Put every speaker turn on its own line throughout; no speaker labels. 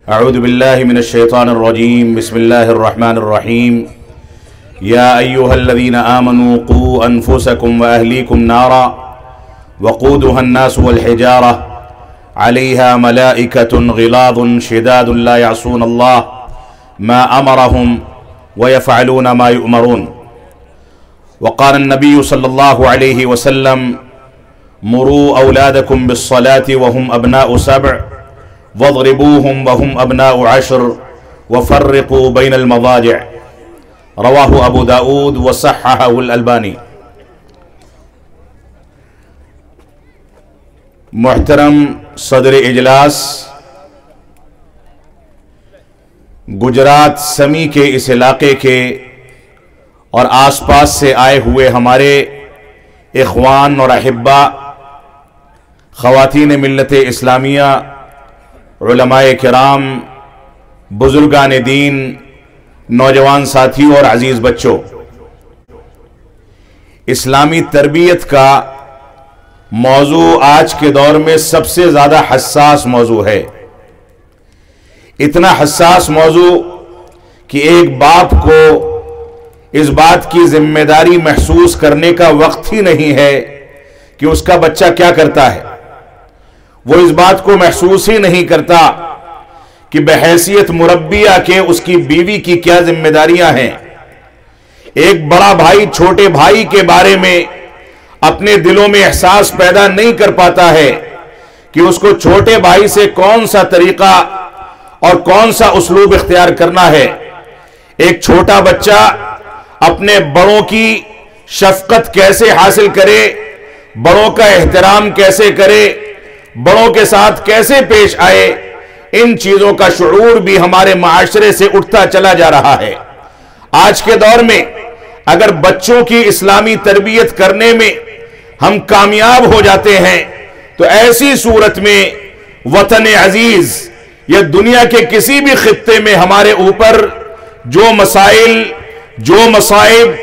أعوذ بالله من الشيطان الرجيم. بسم الله الرحمن الرحيم. يا أيها الذين آمنوا قوا أنفسكم وأهليكم نارا وقودها الناس والحجارة عليها ملائكة غلاظ شداد لا يعصون الله ما أمرهم ويفعلون ما يؤمرون. وقال النبي صلى الله عليه وسلم: مروا أولادكم بالصلاة وهم أبناء 7 واضربوهم وهم أبناء 10 وفرقوا بين المضاجع. رواہ ابو داود وصححہ الالبانی. محترم صدر اجلاس، گجرات سمی کے اس علاقے کے اور آس پاس سے آئے ہوئے ہمارے اخوان اور احبا، خواتین ملت اسلامیہ، علماء کرام، بزرگان دین، نوجوان ساتھیوں اور عزیز بچوں، اسلامی تربیت کا موضوع آج کے دور میں سب سے زیادہ حساس موضوع ہے. اتنا حساس موضوع کہ ایک باپ کو اس بات کی ذمہ داری محسوس کرنے کا وقت ہی نہیں ہے کہ اس کا بچہ کیا کرتا ہے. وہ اس بات کو محسوس ہی نہیں کرتا کہ بحیثیت مربیہ کے اس کی بیوی کی کیا ذمہ داریاں ہیں. ایک بڑا بھائی چھوٹے بھائی کے بارے میں اپنے دلوں میں احساس پیدا نہیں کر پاتا ہے کہ اس کو چھوٹے بھائی سے کون سا طریقہ اور کون سا اسلوب اختیار کرنا ہے. ایک چھوٹا بچہ اپنے بڑوں کی شفقت کیسے حاصل کرے، بڑوں کا احترام کیسے کرے، بڑوں کے ساتھ کیسے پیش آئے، ان چیزوں کا شعور بھی ہمارے معاشرے سے اٹھتا چلا جا رہا ہے. آج کے دور میں اگر بچوں کی اسلامی تربیت کرنے میں ہم کامیاب ہو جاتے ہیں تو ایسی صورت میں وطن عزیز یا دنیا کے کسی بھی خطے میں ہمارے اوپر جو مسائل، جو مصائب،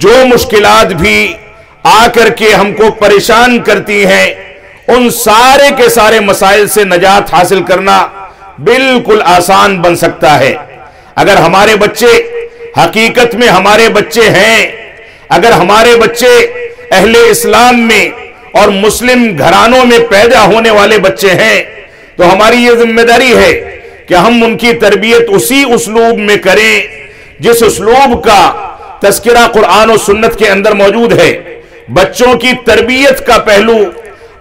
جو مشکلات بھی آ کر کے ہم کو پریشان کرتی ہیں، ان سارے کے سارے مسائل سے نجات حاصل کرنا بالکل آسان بن سکتا ہے. اگر ہمارے بچے حقیقت میں ہمارے بچے ہیں، اگر ہمارے بچے اہل اسلام میں اور مسلم گھرانوں میں پیدا ہونے والے بچے ہیں تو ہماری یہ ذمہ داری ہے کہ ہم ان کی تربیت اسی اسلوب میں کریں جس اسلوب کا تذکرہ قرآن و سنت کے اندر موجود ہے. بچوں کی تربیت کا پہلو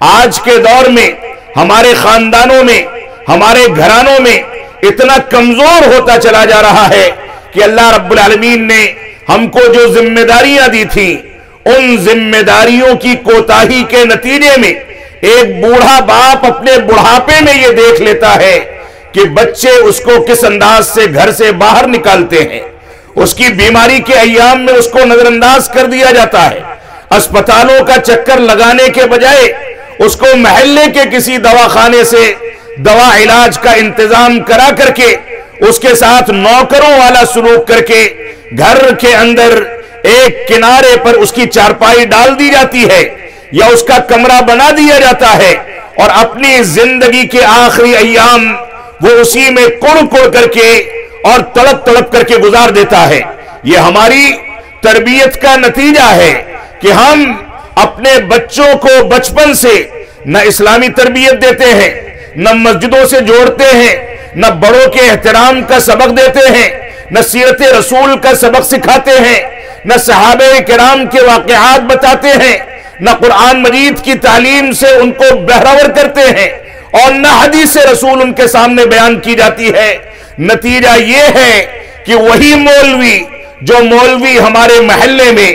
آج کے دور میں ہمارے خاندانوں میں، ہمارے گھرانوں میں اتنا کمزور ہوتا چلا جا رہا ہے کہ اللہ رب العالمین نے ہم کو جو ذمہ داریاں دی تھیں، ان ذمہ داریوں کی کوتاہی کے نتیجے میں ایک بوڑھا باپ اپنے بڑھاپے میں یہ دیکھ لیتا ہے کہ بچے اس کو کس انداز سے گھر سے باہر نکالتے ہیں. اس کی بیماری کے ایام میں اس کو نظر انداز کر دیا جاتا ہے. اسپتالوں کا چکر لگانے کے بجائے اس کو محلے کے کسی دواخانے سے دوا علاج کا انتظام کرا کر کے اس کے ساتھ نوکروں والا سلوک کر کے گھر کے اندر ایک کنارے پر اس کی چارپائی ڈال دی جاتی ہے یا اس کا کمرہ بنا دیا جاتا ہے اور اپنی زندگی کے آخری ایام وہ اسی میں کڑ کڑ کر کے اور تڑپ تڑپ کر کے گزار دیتا ہے. یہ ہماری تربیت کا نتیجہ ہے کہ ہم اپنے بچوں کو بچپن سے نہ اسلامی تربیت دیتے ہیں، نہ مسجدوں سے جوڑتے ہیں، نہ بڑوں کے احترام کا سبق دیتے ہیں، نہ سیرت رسول کا سبق سکھاتے ہیں، نہ صحابہ کرام کے واقعات بتاتے ہیں، نہ قرآن مجید کی تعلیم سے ان کو بہرور کرتے ہیں اور نہ حدیث رسول ان کے سامنے بیان کی جاتی ہے. نتیجہ یہ ہے کہ وہی مولوی جو مولوی ہمارے محلے میں،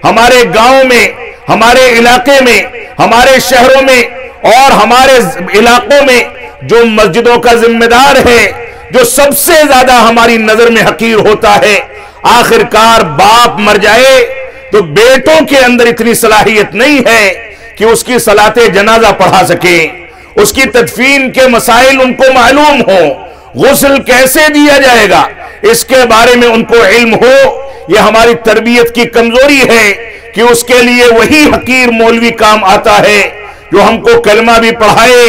ہمارے گاؤں میں، ہمارے علاقے میں، ہمارے شہروں میں اور ہمارے علاقوں میں جو مسجدوں کا ذمہ دار ہے، جو سب سے زیادہ ہماری نظر میں حقیر ہوتا ہے، آخر کار باپ مر جائے تو بیٹوں کے اندر اتنی صلاحیت نہیں ہے کہ اس کی صلاۃ جنازہ پڑھا سکیں، اس کی تدفین کے مسائل ان کو معلوم ہو، غسل کیسے دیا جائے گا اس کے بارے میں ان کو علم ہو. یہ ہماری تربیت کی کمزوری ہے کہ اس کے لیے وہی حقیر مولوی کام آتا ہے جو ہم کو کلمہ بھی پڑھائے،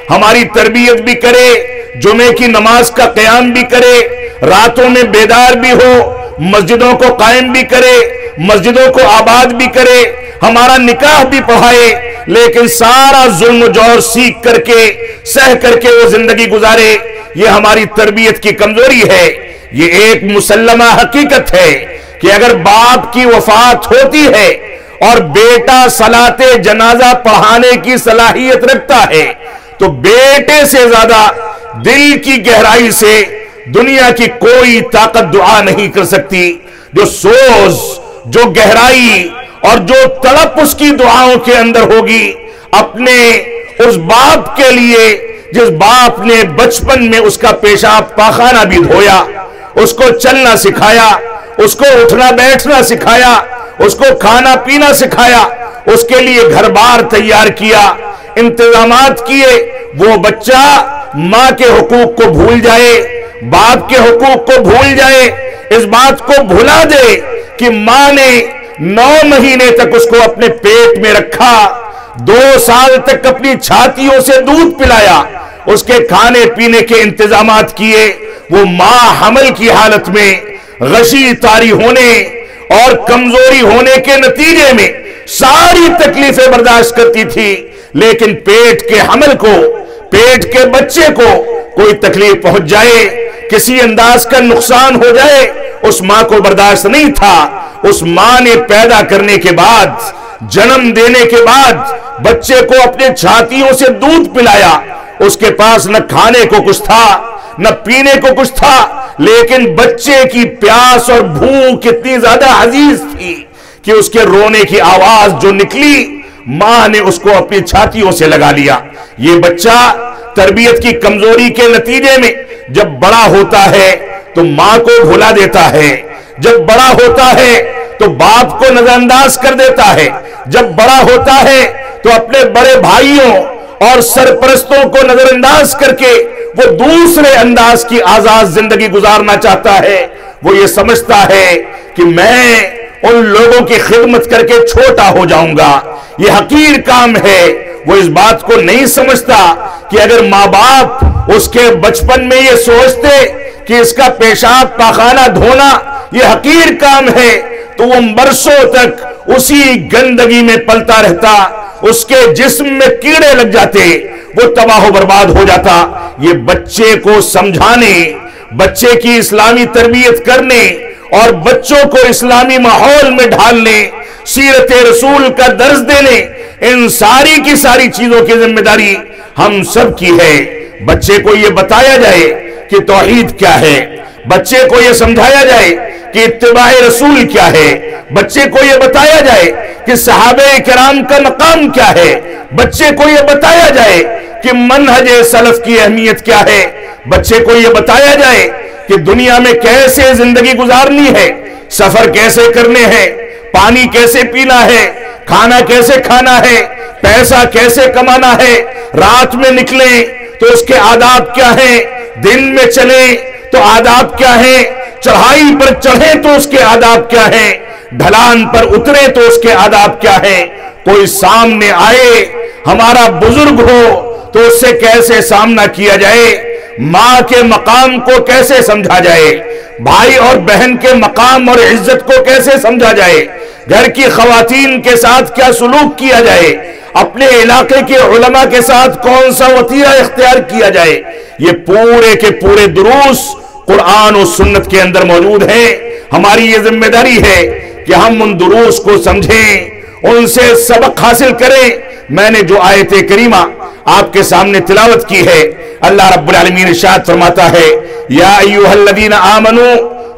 ہماری تربیت بھی کرے، جمعے کی نماز کا قیام بھی کرے، راتوں میں بیدار بھی ہو، مسجدوں کو قائم بھی کرے، مسجدوں کو آباد بھی کرے، ہمارا نکاح بھی پڑھائے، لیکن سارا ظلم و جور سیکھ کر کے سہ کر کے وہ زندگی گزارے، یہ ہماری تربیت کی کمزوری ہے۔ یہ ایک مسلمہ حقیقت ہے کہ اگر باپ کی وفات ہوتی ہے اور بیٹا صلاۃ جنازہ پڑھانے کی صلاحیت رکھتا ہے تو بیٹے سے زیادہ دل کی گہرائی سے دنیا کی کوئی طاقت دعا نہیں کر سکتی۔ جو سوز، جو گہرائی اور جو تڑپ اس کی دعاؤں کے اندر ہوگی اپنے اس باپ کے لیے جس باپ نے بچپن میں اس کا پیشاب پاخانہ بھی دھویا، اس کو چلنا سکھایا، اس کو اٹھنا بیٹھنا سکھایا، اس کو کھانا پینا سکھایا، اس کے لیے گھر بار تیار کیا، انتظامات کیے، وہ بچہ ماں کے حقوق کو بھول جائے، باپ کے حقوق کو بھول جائے، اس بات کو بھلا دے کہ ماں نے 9 مہینے تک اس کو اپنے پیٹ میں رکھا، 2 سال تک اپنی چھاتیوں سے دودھ پلایا، اس کے کھانے پینے کے انتظامات کیے، وہ ماں حمل کی حالت میں غشی طاری ہونے اور کمزوری ہونے کے نتیجے میں ساری تکلیفیں برداشت کرتی تھی، لیکن پیٹ کے حمل کو، پیٹ کے بچے کو کوئی تکلیف پہنچ جائے، کسی انداز کا نقصان ہو جائے، اس ماں کو برداشت نہیں تھا۔ اس ماں نے پیدا کرنے کے بعد، جنم دینے کے بعد بچے کو اپنے چھاتیوں سے دودھ پلایا، اس کے پاس نہ کھانے کو کچھ تھا نہ پینے کو کچھ تھا، لیکن بچے کی پیاس اور بھوک اتنی زیادہ عزیز تھی کہ اس کے رونے کی آواز جو نکلی ماں نے اس کو اپنی چھاتیوں سے لگا لیا۔ یہ بچہ تربیت کی کمزوری کے نتیجے میں جب بڑا ہوتا ہے تو ماں کو بھلا دیتا ہے، جب بڑا ہوتا ہے تو باپ کو نظر انداز کر دیتا ہے، جب بڑا ہوتا ہے تو اپنے بڑے بھائیوں اور سرپرستوں کو نظر انداز کر کے وہ دوسرے انداز کی آزاد زندگی گزارنا چاہتا ہے۔ وہ یہ سمجھتا ہے کہ میں ان لوگوں کی خدمت کر کے چھوٹا ہو جاؤں گا، یہ حقیر کام ہے۔ وہ اس بات کو نہیں سمجھتا کہ اگر ماں باپ اس کے بچپن میں یہ سوچتے کہ اس کا پیشاب پاخانہ دھونا یہ حقیر کام ہے تو وہ برسوں تک اسی گندگی میں پلتا رہتا، اس کے جسم میں کیڑے لگ جاتے، وہ تباہ و برباد ہو جاتا۔ یہ بچے کو سمجھانے، بچے کی اسلامی تربیت کرنے اور بچوں کو اسلامی ماحول میں ڈھالنے، سیرت رسول کا درس دینے، ان ساری کی ساری چیزوں کی ذمہ داری ہم سب کی ہے۔ بچے کو یہ بتایا جائے کہ توحید کیا ہے، بچے کو یہ سمجھایا جائے کہ اتباع رسول کیا ہے، بچے کو یہ بتایا جائے کہ صحابہ کرام کا مقام کیا ہے، بچے کو یہ بتایا جائے کہ منہج سلف کی اہمیت کیا ہے، بچے کو یہ بتایا جائے کہ دنیا میں کیسے زندگی گزارنی ہے، سفر کیسے کرنے ہیں، پانی کیسے پینا ہے، کھانا کیسے کھانا ہے، پیسہ کیسے کمانا ہے، رات میں نکلیں تو اس کے آداب کیا ہیں، دن میں چلیں تو آداب کیا ہیں، چڑھائی پر چڑھیں تو اس کے آداب کیا ہیں، ڈھلان پر اتریں تو اس کے آداب کیا ہیں۔ کوئی سامنے آئے ہمارا بزرگ ہو تو اس سے کیسے سامنا کیا جائے، ماں کے مقام کو کیسے سمجھا جائے، بھائی اور بہن کے مقام اور عزت کو کیسے سمجھا جائے، گھر کی خواتین کے ساتھ کیا سلوک کیا جائے، اپنے علاقے کے علماء کے ساتھ کون سا وطیرہ اختیار کیا جائے، یہ پورے کے پورے دروس قرآن و سنت کے اندر موجود ہیں۔ ہماری یہ ذمہ داری ہے کہ ہم ان دروس کو سمجھیں، ان سے سبق حاصل کریں۔ میں نے جو آیت کریمہ آپ کے سامنے تلاوت کی ہے، اللہ رب العالمین ارشاد فرماتا ہے، یا ایھا الذین آمنوا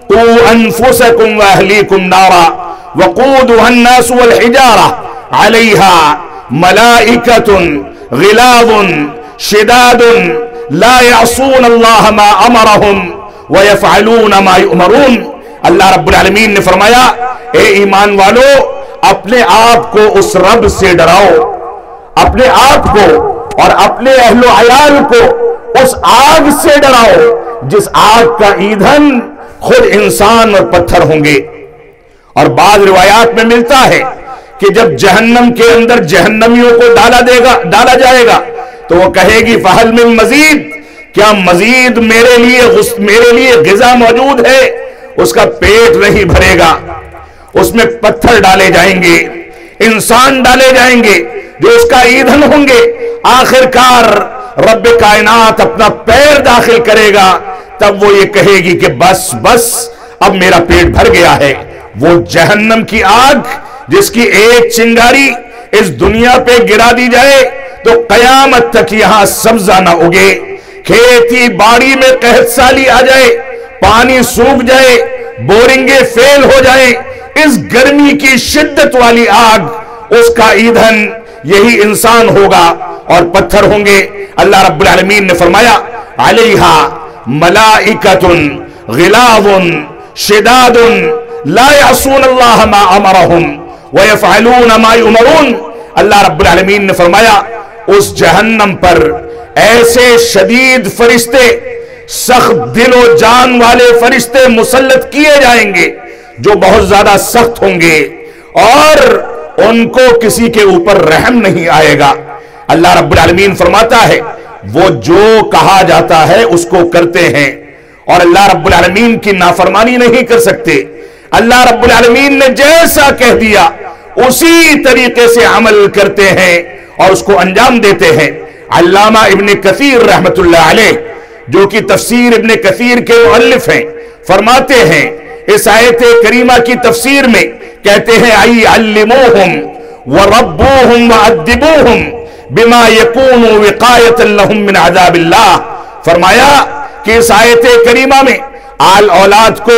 قوا انفسکم واہلیکم نارا وقودها الناس والحجارہ علیہا ملائکۃ غلاظ شداد لا يعصون اللہ ما امرہم وَيَفْعَلُونَ مَا يُؤْمَرُونَ۔ اللہ رب العالمین نے فرمایا، اے ایمان والو، اپنے آپ کو اس رب سے ڈراؤ، اپنے آپ کو اور اپنے اہل و عیال کو اس آگ سے ڈراؤ جس آگ کا ایندھن خود انسان اور پتھر ہوں گے۔ اور بعض روایات میں ملتا ہے کہ جب جہنم کے اندر جہنمیوں کو ڈالا جائے گا تو وہ کہے گی فہل من مزید، کیا مزید میرے لیے غذا موجود ہے؟ اس کا پیٹ نہیں بھرے گا، اس میں پتھر ڈالے جائیں گے، انسان ڈالے جائیں گے جو اس کا ایندھن ہوں گے، آخر کار رب کائنات اپنا پیر داخل کرے گا، تب وہ یہ کہے گی کہ بس بس اب میرا پیٹ بھر گیا ہے۔ وہ جہنم کی آگ جس کی ایک چنگاری اس دنیا پہ گرا دی جائے تو قیامت تک یہاں سبزہ نہ اگے، کھیتی باڑی میں قحط سالی آ جائے، پانی سوکھ جائے، بورنگیں فیل ہو جائیں، اس گرمی کی شدت والی آگ اس کا ایندھن یہی انسان ہوگا اور پتھر ہوں گے۔ اللہ رب العالمین نے فرمایا علیہا ملائکۃ غلاظ شداد لا یعصون اللہ ما امرہم ویفعلون ما یؤمرون۔ اللہ رب العالمین نے فرمایا اس جہنم پر ایسے شدید فرشتے، سخت دل و جان والے فرشتے مسلط کیے جائیں گے جو بہت زیادہ سخت ہوں گے اور ان کو کسی کے اوپر رحم نہیں آئے گا۔ اللہ رب العالمین فرماتا ہے وہ جو کہا جاتا ہے اس کو کرتے ہیں اور اللہ رب العالمین کی نافرمانی نہیں کر سکتے۔ اللہ رب العالمین نے جیسا کہہ دیا اسی طریقے سے عمل کرتے ہیں اور اس کو انجام دیتے ہیں۔ علامہ ابن کثیر رحمت اللہ علیہ جو کہ تفسیر ابن کثیر کے مؤلف ہیں، فرماتے ہیں اس آیت کریمہ کی تفسیر میں کہتے ہیں ای علموہم وربوہم وعدبوہم بما یکون وقایت لہم من عذاب اللہ۔ فرمایا کہ اس آیت کریمہ میں آل اولاد کو،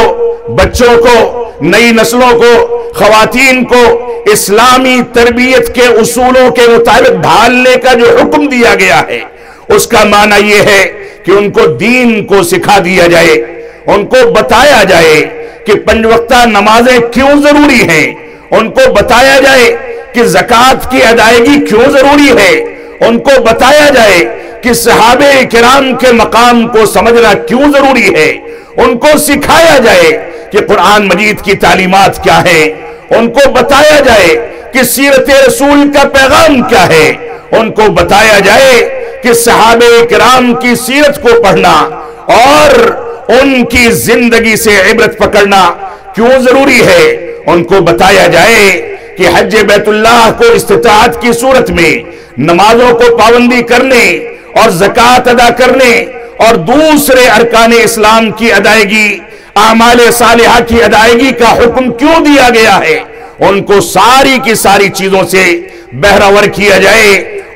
بچوں کو، نئی نسلوں کو، خواتین کو اسلامی تربیت کے اصولوں کے مطابق ڈھالنے کا جو حکم دیا گیا ہے اس کا معنی یہ ہے کہ ان کو دین کو سکھا دیا جائے، ان کو بتایا جائے کہ 5 وقتہ نمازیں کیوں ضروری ہیں، ان کو بتایا جائے کہ زکوٰۃ کی ادائیگی کیوں ضروری ہے، ان کو بتایا جائے کہ صحابہ کرام کے مقام کو سمجھنا کیوں ضروری ہے، ان کو سکھایا جائے کہ قرآن مجید کی تعلیمات کیا ہیں، ان کو بتایا جائے کہ سیرت رسول کا پیغام کیا ہے، ان کو بتایا جائے کہ صحابہ کرام کی سیرت کو پڑھنا اور ان کی زندگی سے عبرت پکڑنا کیوں ضروری ہے، ان کو بتایا جائے کہ حج بیت اللہ کو استطاعت کی صورت میں نمازوں کو پابندی کرنے اور زکوٰۃ ادا کرنے اور دوسرے ارکان اسلام کی ادائیگی، اعمال صالحہ کی ادائیگی کا حکم کیوں دیا گیا ہے، ان کو ساری کی ساری چیزوں سے بہرور کیا جائے،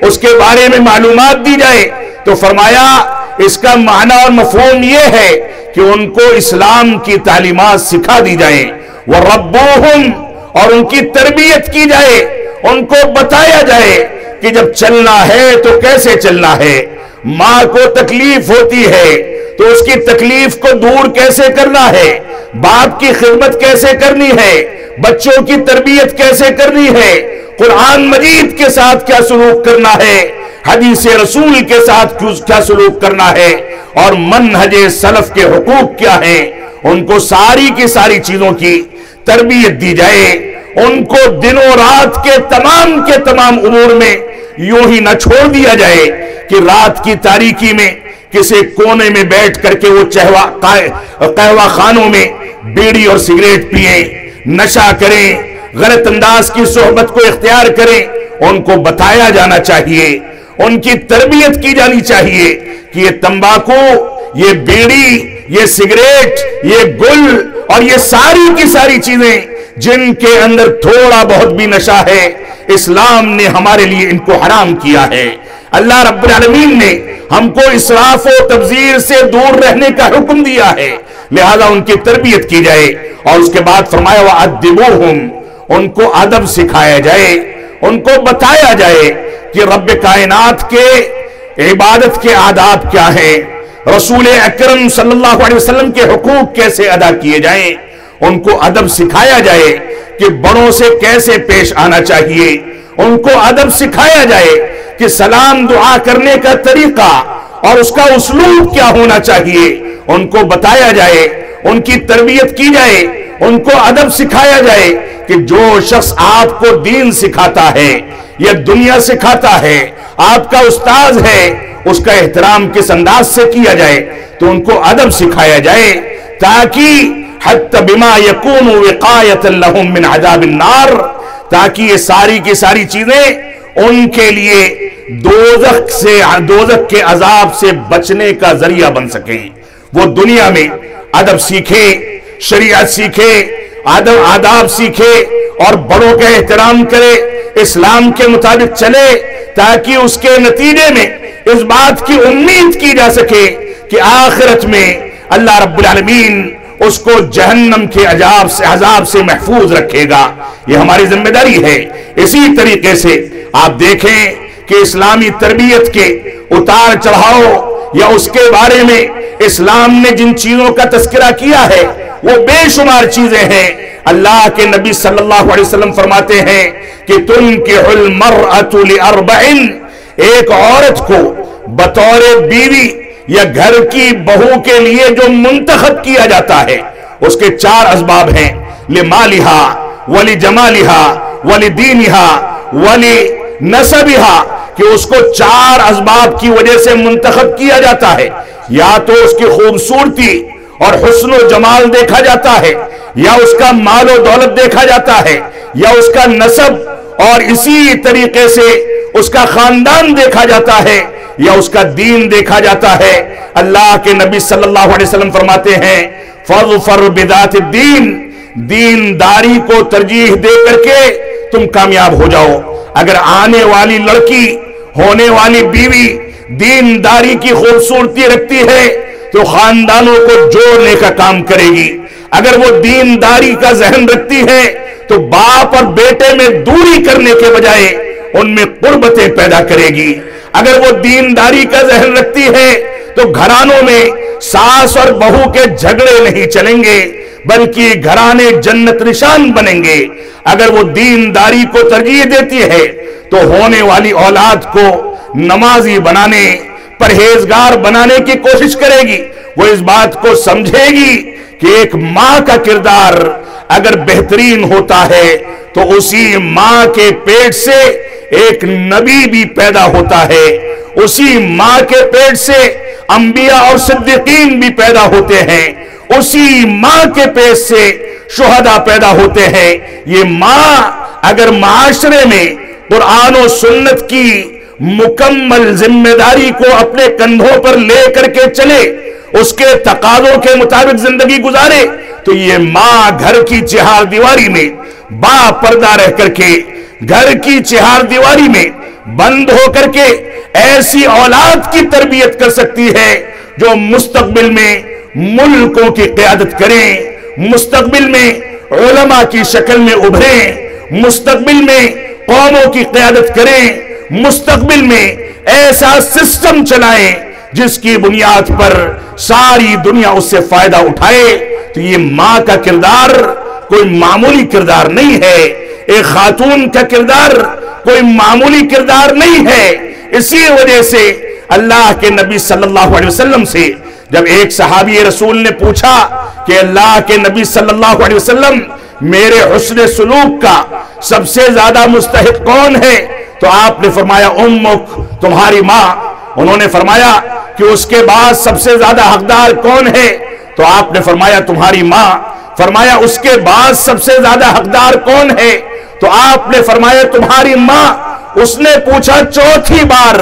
اس کے بارے میں معلومات دی جائے۔ تو فرمایا اس کا معنی اور مفہوم یہ ہے کہ ان کو اسلام کی تعلیمات سکھا دی جائیں، وَرَبُّوهُمْ اور ان کی تربیت کی جائے، ان کو بتایا جائے کہ جب چلنا ہے تو کیسے چلنا ہے، ماں کو تکلیف ہوتی ہے تو اس کی تکلیف کو دور کیسے کرنا ہے، باپ کی خدمت کیسے کرنی ہے، بچوں کی تربیت کیسے کرنی ہے، قرآن مجید کے ساتھ کیا سلوک کرنا ہے، حدیث رسول کے ساتھ کیا سلوک کرنا ہے اور منہج سلف کے حقوق کیا ہیں، ان کو ساری کی ساری چیزوں کی تربیت دی جائے، ان کو دن و رات کے تمام امور میں یوں ہی نہ چھوڑ دیا جائے کہ رات کی تاریکی میں کسی کونے میں بیٹھ کر کے وہ قہوہ خانوں میں بیڑی اور سگریٹ پیئیں، نشہ کریں، غلط انداز کی صحبت کو اختیار کریں۔ ان کو بتایا جانا چاہیے، ان کی تربیت کی جانی چاہیے کہ یہ تمباکو، یہ بیڑی، یہ سگریٹ، یہ گل اور یہ ساری کی ساری چیزیں جن کے اندر تھوڑا بہت بھی نشہ ہے، اسلام نے ہمارے لیے ان کو حرام کیا ہے۔ اللہ رب العالمین نے ہم کو اسراف و تبذیر سے دور رہنے کا حکم دیا ہے، لہذا ان کی تربیت کی جائے۔ اور اس کے بعد فرمایا وَأَدِّبُوهُمْ ان کو ادب سکھایا جائے، ان کو بتایا جائے کہ رب کائنات کے عبادت کے آداب کیا ہیں، رسول اکرم صلی اللہ علیہ وسلم کے حقوق کیسے ادا کیے جائیں، ان کو ادب سکھایا جائے کہ بڑوں سے کیسے پیش آنا چاہیے، ان کو ادب سکھایا جائے کہ سلام دعا کرنے کا طریقہ اور اس کا اسلوب کیا ہونا چاہیے، ان کو بتایا جائے، ان کی تربیت کی جائے، ان کو ادب سکھایا جائے کہ جو شخص آپ کو دین سکھاتا ہے، یہ دنیا سکھاتا ہے، آپ کا استاذ ہے، اس کا احترام کس انداز سے کیا جائے، تو ان کو ادب سکھایا جائے، تاکہ حتی بما یکون وقایۃ لہم من عذاب النار، تاکہ یہ ساری کی ساری چیزیں ان کے لیے دوزخ کے عذاب سے بچنے کا ذریعہ بن سکیں۔ وہ دنیا میں ادب سیکھے، شریعت سیکھے، آداب سیکھے اور بڑوں کا احترام کرے، اسلام کے مطابق چلے، تاکہ اس کے نتیجے میں اس بات کی امید کی جا سکے کہ آخرت میں اللہ رب العالمین اس کو جہنم کے عذاب سے محفوظ رکھے گا۔ یہ ہماری ذمہ داری ہے۔ اسی طریقے سے آپ دیکھیں کہ اسلامی تربیت کے اتار چڑھاؤ یا اس کے بارے میں اسلام نے جن چیزوں کا تذکرہ کیا ہے وہ بے شمار چیزیں ہیں۔ اللہ کے نبی صلی اللہ علیہ وسلم فرماتے ہیں کہ تنکح المرأة لأربع، ایک عورت کو بطور بیوی یا گھر کی بہو کے لیے جو منتخب کیا جاتا ہے اس کے 4 اسباب ہیں، لمالہا ولجمالہا ولدینہا ولنسبہا، کہ اس کو 4 اسباب کی وجہ سے منتخب کیا جاتا ہے، یا تو اس کی خوبصورتی اور حسن و جمال دیکھا جاتا ہے، یا اس کا مال و دولت دیکھا جاتا ہے، یا اس کا نسب اور اسی طریقے سے اس کا خاندان دیکھا جاتا ہے، یا اس کا دین دیکھا جاتا ہے۔ اللہ کے نبی صلی اللہ علیہ وسلم فرماتے ہیں فَاظْفَرْ بِذَاتِ الدِّينِ، دینداری کو ترجیح دے کر کے تم کامیاب ہو جاؤ۔ اگر آنے والی لڑکی، ہونے والی بیوی دینداری کی خوبصورتی رکھتی ہے تو خاندانوں کو جوڑنے کا کام کرے گی۔ اگر وہ دینداری کا ذہن رکھتی ہے تو باپ اور بیٹے میں دوری کرنے کے بجائے ان میں قربتیں پیدا کرے گی۔ اگر وہ دینداری کا ذہن رکھتی ہے تو گھرانوں میں ساس اور بہو کے جھگڑے نہیں چلیں گے بلکہ گھرانے جنت نشان بنیں گے۔ اگر وہ دینداری کو ترجیح دیتی ہے تو ہونے والی اولاد کو نمازی بنانے، پرہیزگار بنانے کی کوشش کرے گی۔ وہ اس بات کو سمجھے گی کہ ایک ماں کا کردار اگر بہترین ہوتا ہے تو اسی ماں کے پیٹ سے ایک نبی بھی پیدا ہوتا ہے، اسی ماں کے پیٹ سے انبیاء اور صدیقین بھی پیدا ہوتے ہیں، اسی ماں کے پیٹ سے شہداء پیدا ہوتے ہیں۔ یہ ماں اگر معاشرے میں قرآن و سنت کی مکمل ذمہ داری کو اپنے کندھوں پر لے کر کے چلے، اس کے تقاضوں کے مطابق زندگی گزارے، تو یہ ماں گھر کی چہار دیواری میں با پردہ رہ کر کے، گھر کی چہار دیواری میں بند ہو کر کے ایسی اولاد کی تربیت کر سکتی ہے جو مستقبل میں ملکوں کی قیادت کریں، مستقبل میں علماء کی شکل میں ابھریں، مستقبل میں قوموں کی قیادت کریں، مستقبل میں ایسا سسٹم چلائیں جس کی بنیاد پر ساری دنیا اس سے فائدہ اٹھائے۔ تو یہ ماں کا کردار کوئی معمولی کردار نہیں ہے، ایک خاتون کا کردار کوئی معمولی کردار نہیں ہے۔ اسی وجہ سے اللہ کے نبی صلی اللہ علیہ وسلم سے جب ایک صحابی رسول نے پوچھا کہ اللہ کے نبی صلی اللہ علیہ وسلم میرے حسن سلوک کا سب سے زیادہ مستحق کون ہے، تو آپ نے فرمایا امک، تمہاری ماں۔ انہوں نے فرمایا کہ اس کے بعد سب سے زیادہ حقدار کون ہے، تو آپ نے فرمایا تمہاری ماں۔ فرمایا اس کے بعد سب سے زیادہ حقدار کون ہے، تو آپ نے فرمایا تمہاری ماں۔ اس نے پوچھا چوتھی بار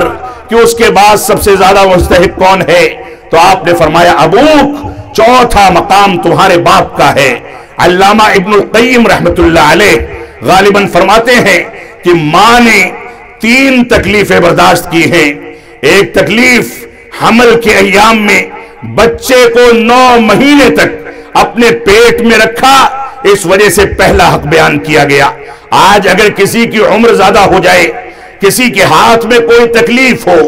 کہ اس کے بعد سب سے زیادہ مستحق کون ہے، تو آپ نے فرمایا ابوک، چوتھا مقام تمہارے باپ کا ہے۔ علامہ ابن القیم رحمت اللہ علیہ غالباً فرماتے ہیں کہ ماں نے 3 تکلیفیں برداشت کی ہیں۔ ایک تکلیف حمل کے ایام میں بچے کو 9 مہینے تک اپنے پیٹ میں رکھا، اس وجہ سے پہلا حق بیان کیا گیا۔ آج اگر کسی کی عمر زیادہ ہو جائے، کسی کے ہاتھ میں کوئی تکلیف ہو،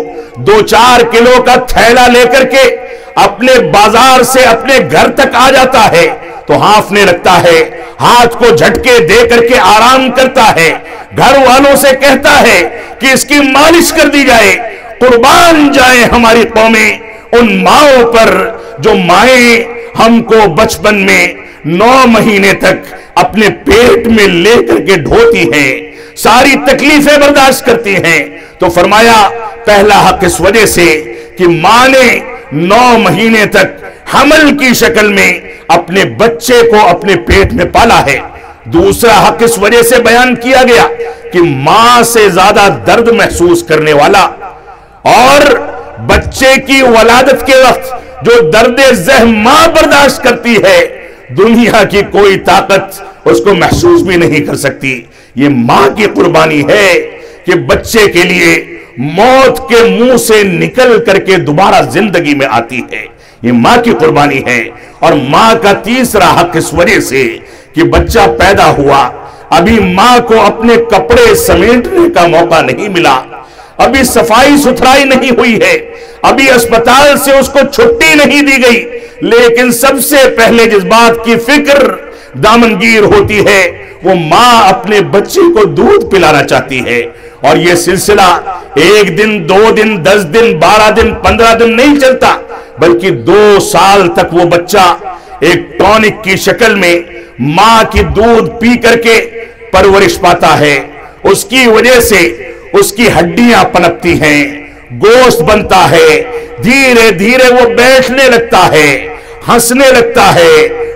2-4 کلو کا تھیلا لے کر کے اپنے بازار سے اپنے گھر تک آ جاتا ہے تو ہانفنے لگتا ہے، ہاتھ کو جھٹکے دے کر کے آرام کرتا ہے، گھر والوں سے کہتا ہے کہ اس کی مالش کر دی جائے۔ قربان جائیں ہماری قومیں ان ماؤں پر جو مائیں ہم کو بچپن میں 9 مہینے تک اپنے پیٹ میں لے کر کے ڈھوتی ہیں، ساری تکلیفیں برداشت کرتی ہیں، تو فرمایا پہلا حق اس وجہ سے کہ ماں نے 9 مہینے تک حمل کی شکل میں اپنے بچے کو اپنے پیٹ میں پالا ہے۔ دوسرا حق اس وجہ سے بیان کیا گیا کہ ماں سے زیادہ درد محسوس کرنے والا اور بچے کی ولادت کے وقت جو درد ذہن ماں برداشت کرتی ہے، دنیا کی کوئی طاقت اس کو محسوس بھی نہیں کر سکتی۔ یہ ماں کی قربانی ہے کہ بچے کے لیے موت کے منہ سے نکل کر کے دوبارہ زندگی میں آتی ہے، یہ ماں کی قربانی ہے۔ اور ماں کا تیسرا حق اس وجہ سے کہ بچہ پیدا ہوا، ابھی ماں کو اپنے کپڑے سمیٹنے کا موقع نہیں ملا، ابھی صفائی ستھرائی نہیں ہوئی ہے، ابھی اسپتال سے اس کو چھٹی نہیں دی گئی، لیکن سب سے پہلے جس بات کی فکر دامنگیر ہوتی ہے وہ ماں اپنے بچے کو دودھ پلانا چاہتی ہے۔ اور یہ سلسلہ 1 دن 2 دن 10 دن 12 دن 15 دن نہیں چلتا، بلکہ 2 سال تک وہ بچہ ایک ٹونک کی شکل میں ماں کی دودھ پی کر کے پرورش پاتا ہے۔ اس کی وجہ سے اس کی ہڈیاں پنپتی ہیں، گوشت بنتا ہے، دھیرے دھیرے وہ بیٹھنے لگتا ہے، ہنسنے لگتا ہے،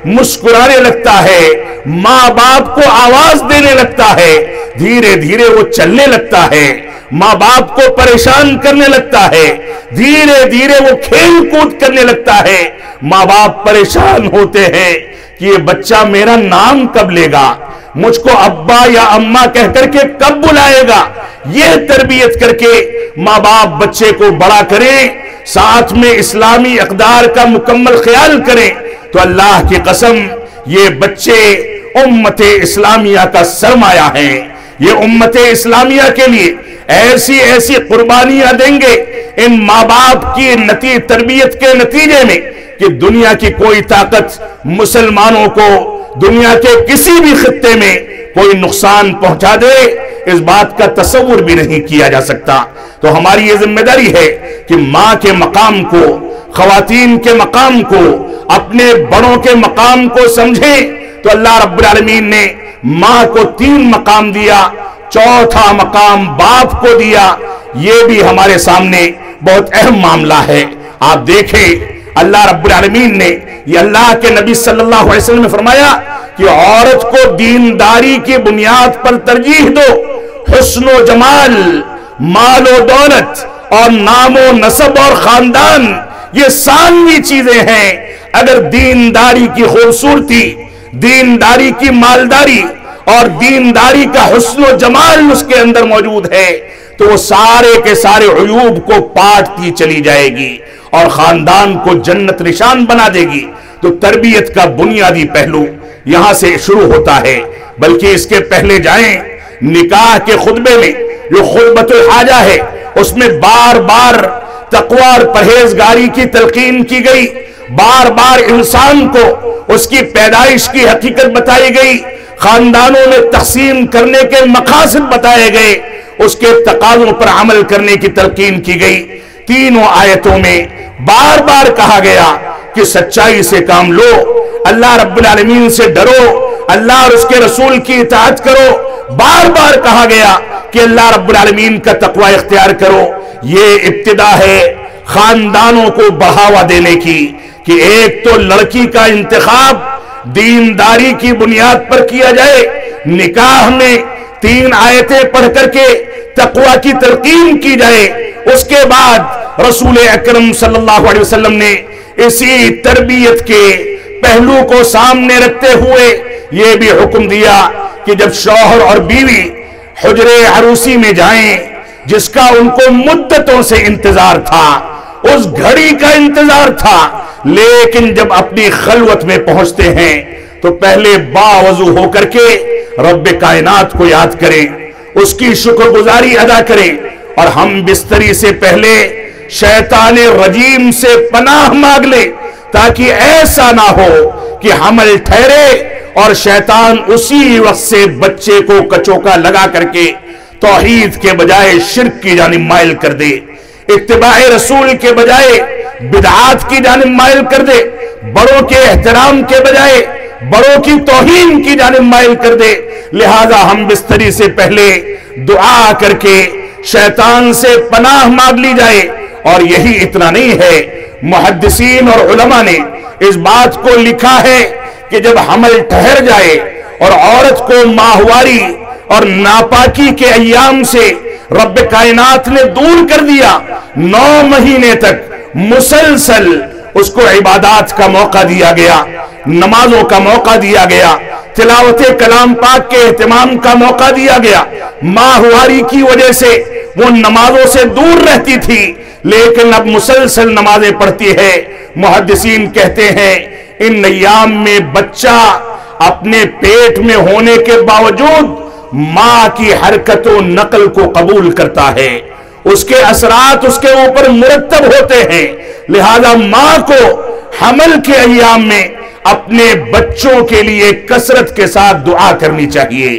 مسکرانے لگتا ہے، ماں باپ کو آواز دینے لگتا ہے، دھیرے دھیرے وہ چلنے لگتا ہے، ماں باپ کو پریشان کرنے لگتا ہے، دھیرے دھیرے وہ کھیل کود کرنے لگتا ہے۔ ماں باپ پریشان ہوتے ہیں کہ یہ بچہ میرا نام کب لے گا، مجھ کو ابا یا اماں کہہ کر کے کب بلائے گا۔ یہ تربیت کر کے ماں باپ بچے کو بڑا کریں، ساتھ میں اسلامی اقدار کا مکمل خیال کریں، تو اللہ کی قسم یہ بچے امت اسلامیہ کا سرمایہ ہیں۔ یہ امت اسلامیہ کے لیے ایسی ایسی قربانیاں دیں گے ان ماں باپ کی تربیت کے نتیجے میں کہ دنیا کی کوئی طاقت مسلمانوں کو دنیا کے کسی بھی خطے میں کوئی نقصان پہنچا دے، اس بات کا تصور بھی نہیں کیا جا سکتا۔ تو ہماری یہ ذمہ داری ہے کہ ماں کے مقام کو، خواتین کے مقام کو، اپنے بڑوں کے مقام کو سمجھیں۔ تو اللہ رب العالمین نے ماں کو 3 مقام دیا، چوتھا مقام باپ کو دیا۔ یہ بھی ہمارے سامنے بہت اہم معاملہ ہے۔ آپ دیکھیں اللہ رب العالمین نے، یہ اللہ کے نبی صلی اللہ علیہ وسلم نے فرمایا کہ عورت کو دینداری کی بنیاد پر ترجیح دو، حسن و جمال، مال و دولت اور نام و نسب اور خاندان یہ ثانوی چیزیں ہیں۔ اگر دینداری کی خوبصورتی، دینداری کی مالداری اور دینداری کا حسن و جمال اس کے اندر موجود ہے تو وہ سارے کے سارے عیوب کو پاٹتی چلی جائے گی اور خاندان کو جنت نشان بنا دے گی۔ تو تربیت کا بنیادی پہلو یہاں سے شروع ہوتا ہے، بلکہ اس کے پہلے جائیں نکاح کے خطبے میں جو خطبۃ الحاجہ ہے اس میں بار بار تقوی اور پرہیزگاری کی تلقین کی گئی، بار بار انسان کو اس کی پیدائش کی حقیقت بتائی گئی، خاندانوں میں تقسیم کرنے کے مقاصد بتائے گئے، اس کے تقاضوں پر عمل کرنے کی تلقین کی گئی۔ تینوں آیتوں میں بار بار کہا گیا کہ سچائی سے کام لو، اللہ رب العالمین سے ڈرو، اللہ اور اس کے رسول کی اطاعت کرو۔ بار بار کہا گیا کہ اللہ رب العالمین کا تقوی اختیار کرو۔ یہ ابتدا ہے خاندانوں کو بڑھاوا دینے کی کہ ایک تو لڑکی کا انتخاب دینداری کی بنیاد پر کیا جائے، نکاح میں 3 آیتیں پڑھ کر کے تقوی کی تلقین کی جائے، اس کے بعد رسول اکرم صلی اللہ علیہ وسلم نے اسی تربیت کے پہلو کو سامنے رکھتے ہوئے یہ بھی حکم دیا کہ جب شوہر اور بیوی حجرے عروسی میں جائیں جس کا ان کو مدتوں سے انتظار تھا، اس گھڑی کا انتظار تھا، لیکن جب اپنی خلوت میں پہنچتے ہیں تو پہلے باوضو ہو کر کے رب کائنات کو یاد کریں، اس کی شکر گزاری ادا کریں، اور ہم بستری سے پہلے شیطان رجیم سے پناہ مانگ لیں تاکہ ایسا نہ ہو کہ حمل ٹھہرے اور شیطان اسی وقت سے بچے کو کچوکا لگا کر کے توحید کے بجائے شرک کی جانب مائل کر دے، اتباع رسول کے بجائے بدعات کی جانب مائل کر دے، بڑوں کے احترام کے بجائے بڑوں کی توہین کی جانب مائل کر دے. لہذا ہم بستری سے پہلے دعا کر کے شیطان سے پناہ مانگ لی جائے. اور یہی اتنا نہیں ہے، محدثین اور علماء نے اس بات کو لکھا ہے کہ جب حمل ٹھہر جائے اور عورت کو ماہواری اور ناپاکی کے ایام سے رب کائنات نے دور کر دیا، 9 مہینے تک مسلسل اس کو عبادات کا موقع دیا گیا، نمازوں کا موقع دیا گیا، تلاوت کلام پاک کے اہتمام کا موقع دیا گیا. ماہواری کی وجہ سے وہ نمازوں سے دور رہتی تھی، لیکن اب مسلسل نمازیں پڑھتی ہے. محدثین کہتے ہیں ان ایام میں بچہ اپنے پیٹ میں ہونے کے باوجود ماں کی حرکت و نقل کو قبول کرتا ہے، اس کے اثرات اس کے اوپر مرتب ہوتے ہیں. لہذا ماں کو حمل کے ایام میں اپنے بچوں کے لیے کثرت کے ساتھ دعا کرنی چاہیے.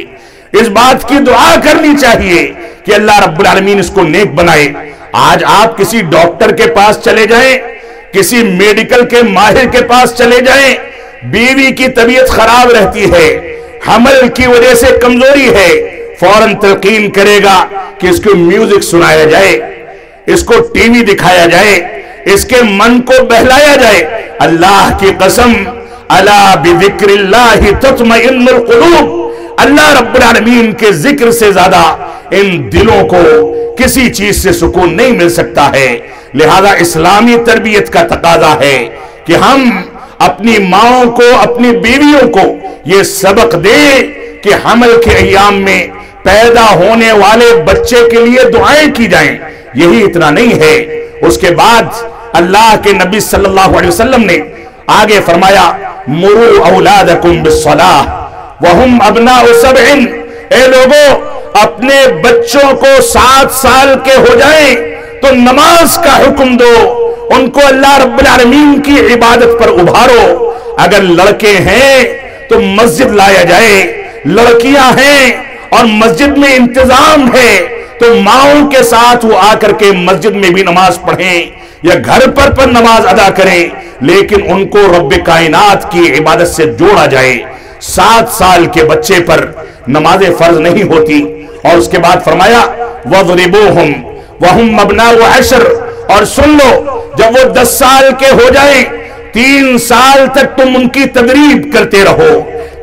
اس بات کی دعا کرنی چاہیے کہ اللہ رب العالمین اس کو نیک بنائے. آج آپ کسی ڈاکٹر کے پاس چلے جائیں، کسی میڈیکل کے ماہر کے پاس چلے جائیں، بیوی کی طبیعت خراب رہتی ہے، حمل کی وجہ سے کمزوری ہے، فوراً تلقین کرے گا کہ اس کو میوزک سنایا جائے، اس کو ٹی وی دکھایا جائے، اس کے من کو بہلایا جائے. اللہ کی قسم، الا بذکر اللہ تطمئن القلوب، اللہ رب العالمین کے ذکر سے زیادہ ان دلوں کو کسی چیز سے سکون نہیں مل سکتا ہے. لہذا اسلامی تربیت کا تقاضا ہے کہ ہم اپنی ماؤں کو، اپنی بیویوں کو یہ سبق دیں کہ حمل کے ایام میں پیدا ہونے والے بچے کے لیے دعائیں کی جائیں. یہی اتنا نہیں ہے، اس کے بعد اللہ کے نبی صلی اللہ علیہ وسلم نے آگے فرمایا مروا اولادکم بالصلاۃ وہم ابناء 7. اے لوگوں، اپنے بچوں کو 7 سال کے ہو جائیں تو نماز کا حکم دو، ان کو اللہ رب العالمین کی عبادت پر ابھارو. اگر لڑکے ہیں تو مسجد لایا جائے، لڑکیاں ہیں اور مسجد میں انتظام ہے تو ماؤں کے ساتھ وہ آ کر کے مسجد میں بھی نماز پڑھیں یا گھر پر نماز ادا کریں، لیکن ان کو رب کائنات کی عبادت سے جوڑا جائے. 7 سال کے بچے پر نماز فرض نہیں ہوتی. اور اس کے بعد فرمایا وَضْرِبُوهُمْ وَهُمْ أَبْنَاءُ 10. اور سن لو، جب وہ 10 سال کے ہو جائیں 3 سال تک تم ان کی تدریب کرتے رہو،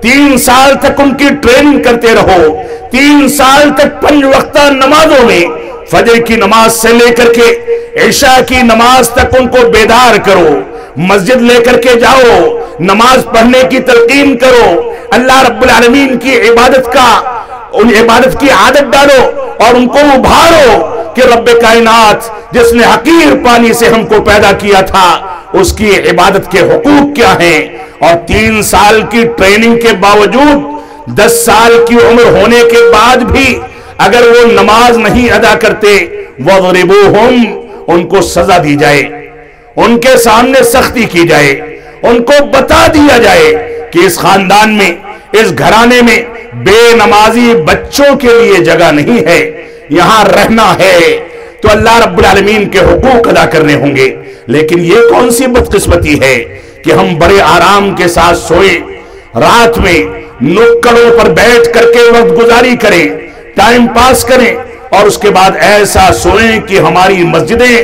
3 سال تک ان کی ٹریننگ کرتے رہو، 3 سال تک 5 وقتہ نمازوں میں فجر کی نماز سے لے کر کے عشاء کی نماز تک ان کو بیدار کرو، مسجد لے کر کے جاؤ، نماز پڑھنے کی تلقین کرو، اللہ رب العالمین کی عبادت کی عادت ڈالو اور ان کو ابھارو کہ رب کائنات جس نے حقیر پانی سے ہم کو پیدا کیا تھا اس کی عبادت کے حقوق کیا ہیں. اور 3 سال کی ٹریننگ کے باوجود 10 سال کی عمر ہونے کے بعد بھی اگر وہ نماز نہیں ادا کرتے وَضْرِبُوهُمْ، ان کو سزا دی جائے، ان کے سامنے سختی کی جائے، ان کو بتا دیا جائے کہ اس خاندان میں، اس گھرانے میں بے نمازی بچوں کے لیے جگہ نہیں ہے، یہاں رہنا ہے تو اللہ رب العالمین کے حقوق ادا کرنے ہوں گے. لیکن یہ کون سی بدقسمتی ہے کہ ہم بڑے آرام کے ساتھ سوئیں، رات میں نکڑوں پر بیٹھ کر کے وقت گزاری کریں، ٹائم پاس کریں، اور اس کے بعد ایسا سوئیں کہ ہماری مسجدیں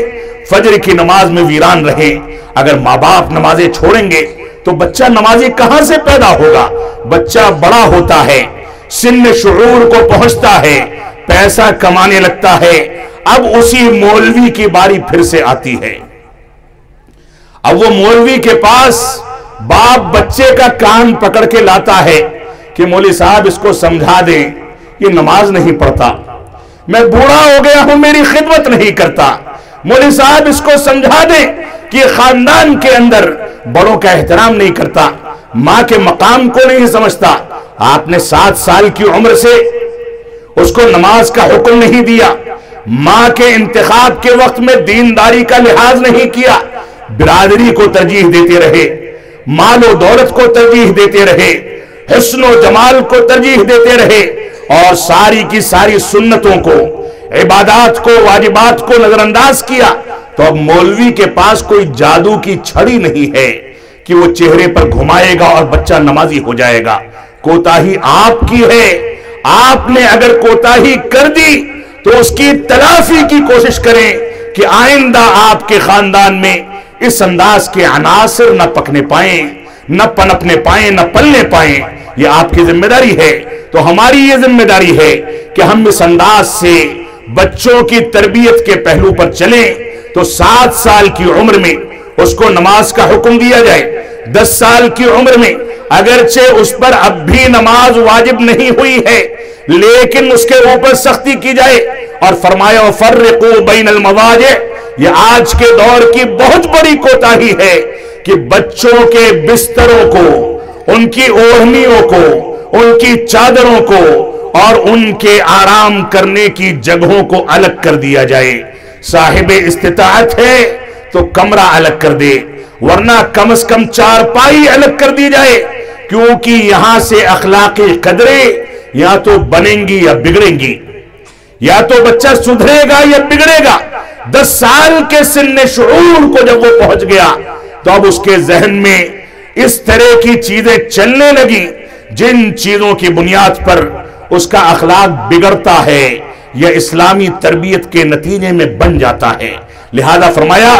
فجر کی نماز میں ویران رہیں. اگر ماں باپ نمازیں چھوڑیں گے تو بچہ نمازی کہاں سے پیدا ہوگا؟ بچہ بڑا ہوتا ہے، سن شعور کو پہنچتا ہے، پیسہ کمانے لگتا ہے. اب اسی مولوی کی باری پھر سے آتی ہے. اب وہ مولوی کے پاس باپ بچے کا کان پکڑ کے لاتا ہے کہ مولوی صاحب اس کو سمجھا دیں، یہ نماز نہیں پڑھتا، میں بوڑھا ہو گیا ہوں، میری خدمت نہیں کرتا، مولوی صاحب اس کو سمجھا دیں کہ خاندان کے اندر بڑوں کا احترام نہیں کرتا، ماں کے مقام کو نہیں سمجھتا. آپ نے 7 سال کی عمر سے اس کو نماز کا حکم نہیں دیا، ماں کے انتخاب کے وقت میں دینداری کا لحاظ نہیں کیا، برادری کو ترجیح دیتے رہے، مال و دولت کو ترجیح دیتے رہے، حسن و جمال کو ترجیح دیتے رہے، اور ساری کی ساری سنتوں کو، عبادات کو، واجبات کو نظر انداز کیا. تو اب مولوی کے پاس کوئی جادو کی چھڑی نہیں ہے کہ وہ چہرے پر گھمائے گا اور بچہ نمازی ہو جائے گا۔ کوتاہی آپ کی ہے، آپ نے اگر کوتاہی کر دی تو اس کی تلافی کی کوشش کریں کہ آئندہ آپ کے خاندان میں اس انداز کے عناصر نہ پکنے پائیں، نہ پنپنے پائیں، نہ پلنے پائیں۔ یہ آپ کی ذمہ داری ہے۔ تو ہماری یہ ذمہ داری ہے کہ ہم اس انداز سے بچوں کی تربیت کے پہلو پر چلیں تو 7 سال کی عمر میں اس کو نماز کا حکم دیا جائے، 10 سال کی عمر میں اگرچہ اس پر اب بھی نماز واجب نہیں ہوئی ہے لیکن اس کے اوپر سختی کی جائے، اور فرمایا وَفَرِّقُوا بَيْنَ الْمَضَاجِعِ۔ یہ آج کے دور کی بہت بڑی کوتاہی ہے کہ بچوں کے بستروں کو، ان کی اوڑھنیوں کو، ان کی چادروں کو اور ان کے آرام کرنے کی جگہوں کو الگ کر دیا جائے۔ صاحب استطاعت ہے تو کمرہ الگ کر دے، ورنہ کم از کم چارپائی الگ کر دی جائے، کیونکہ یہاں سے اخلاقی قدریں یا تو بنیں گی یا بگڑیں گی، یا تو بچہ سدھرے گا یا بگڑے گا۔ 10 سال کے سن شعور کو جب وہ پہنچ گیا تو اب اس کے ذہن میں اس طرح کی چیزیں چلنے لگی جن چیزوں کی بنیاد پر اس کا اخلاق بگڑتا ہے یا اسلامی تربیت کے نتیجے میں بن جاتا ہے۔ لہذا فرمایا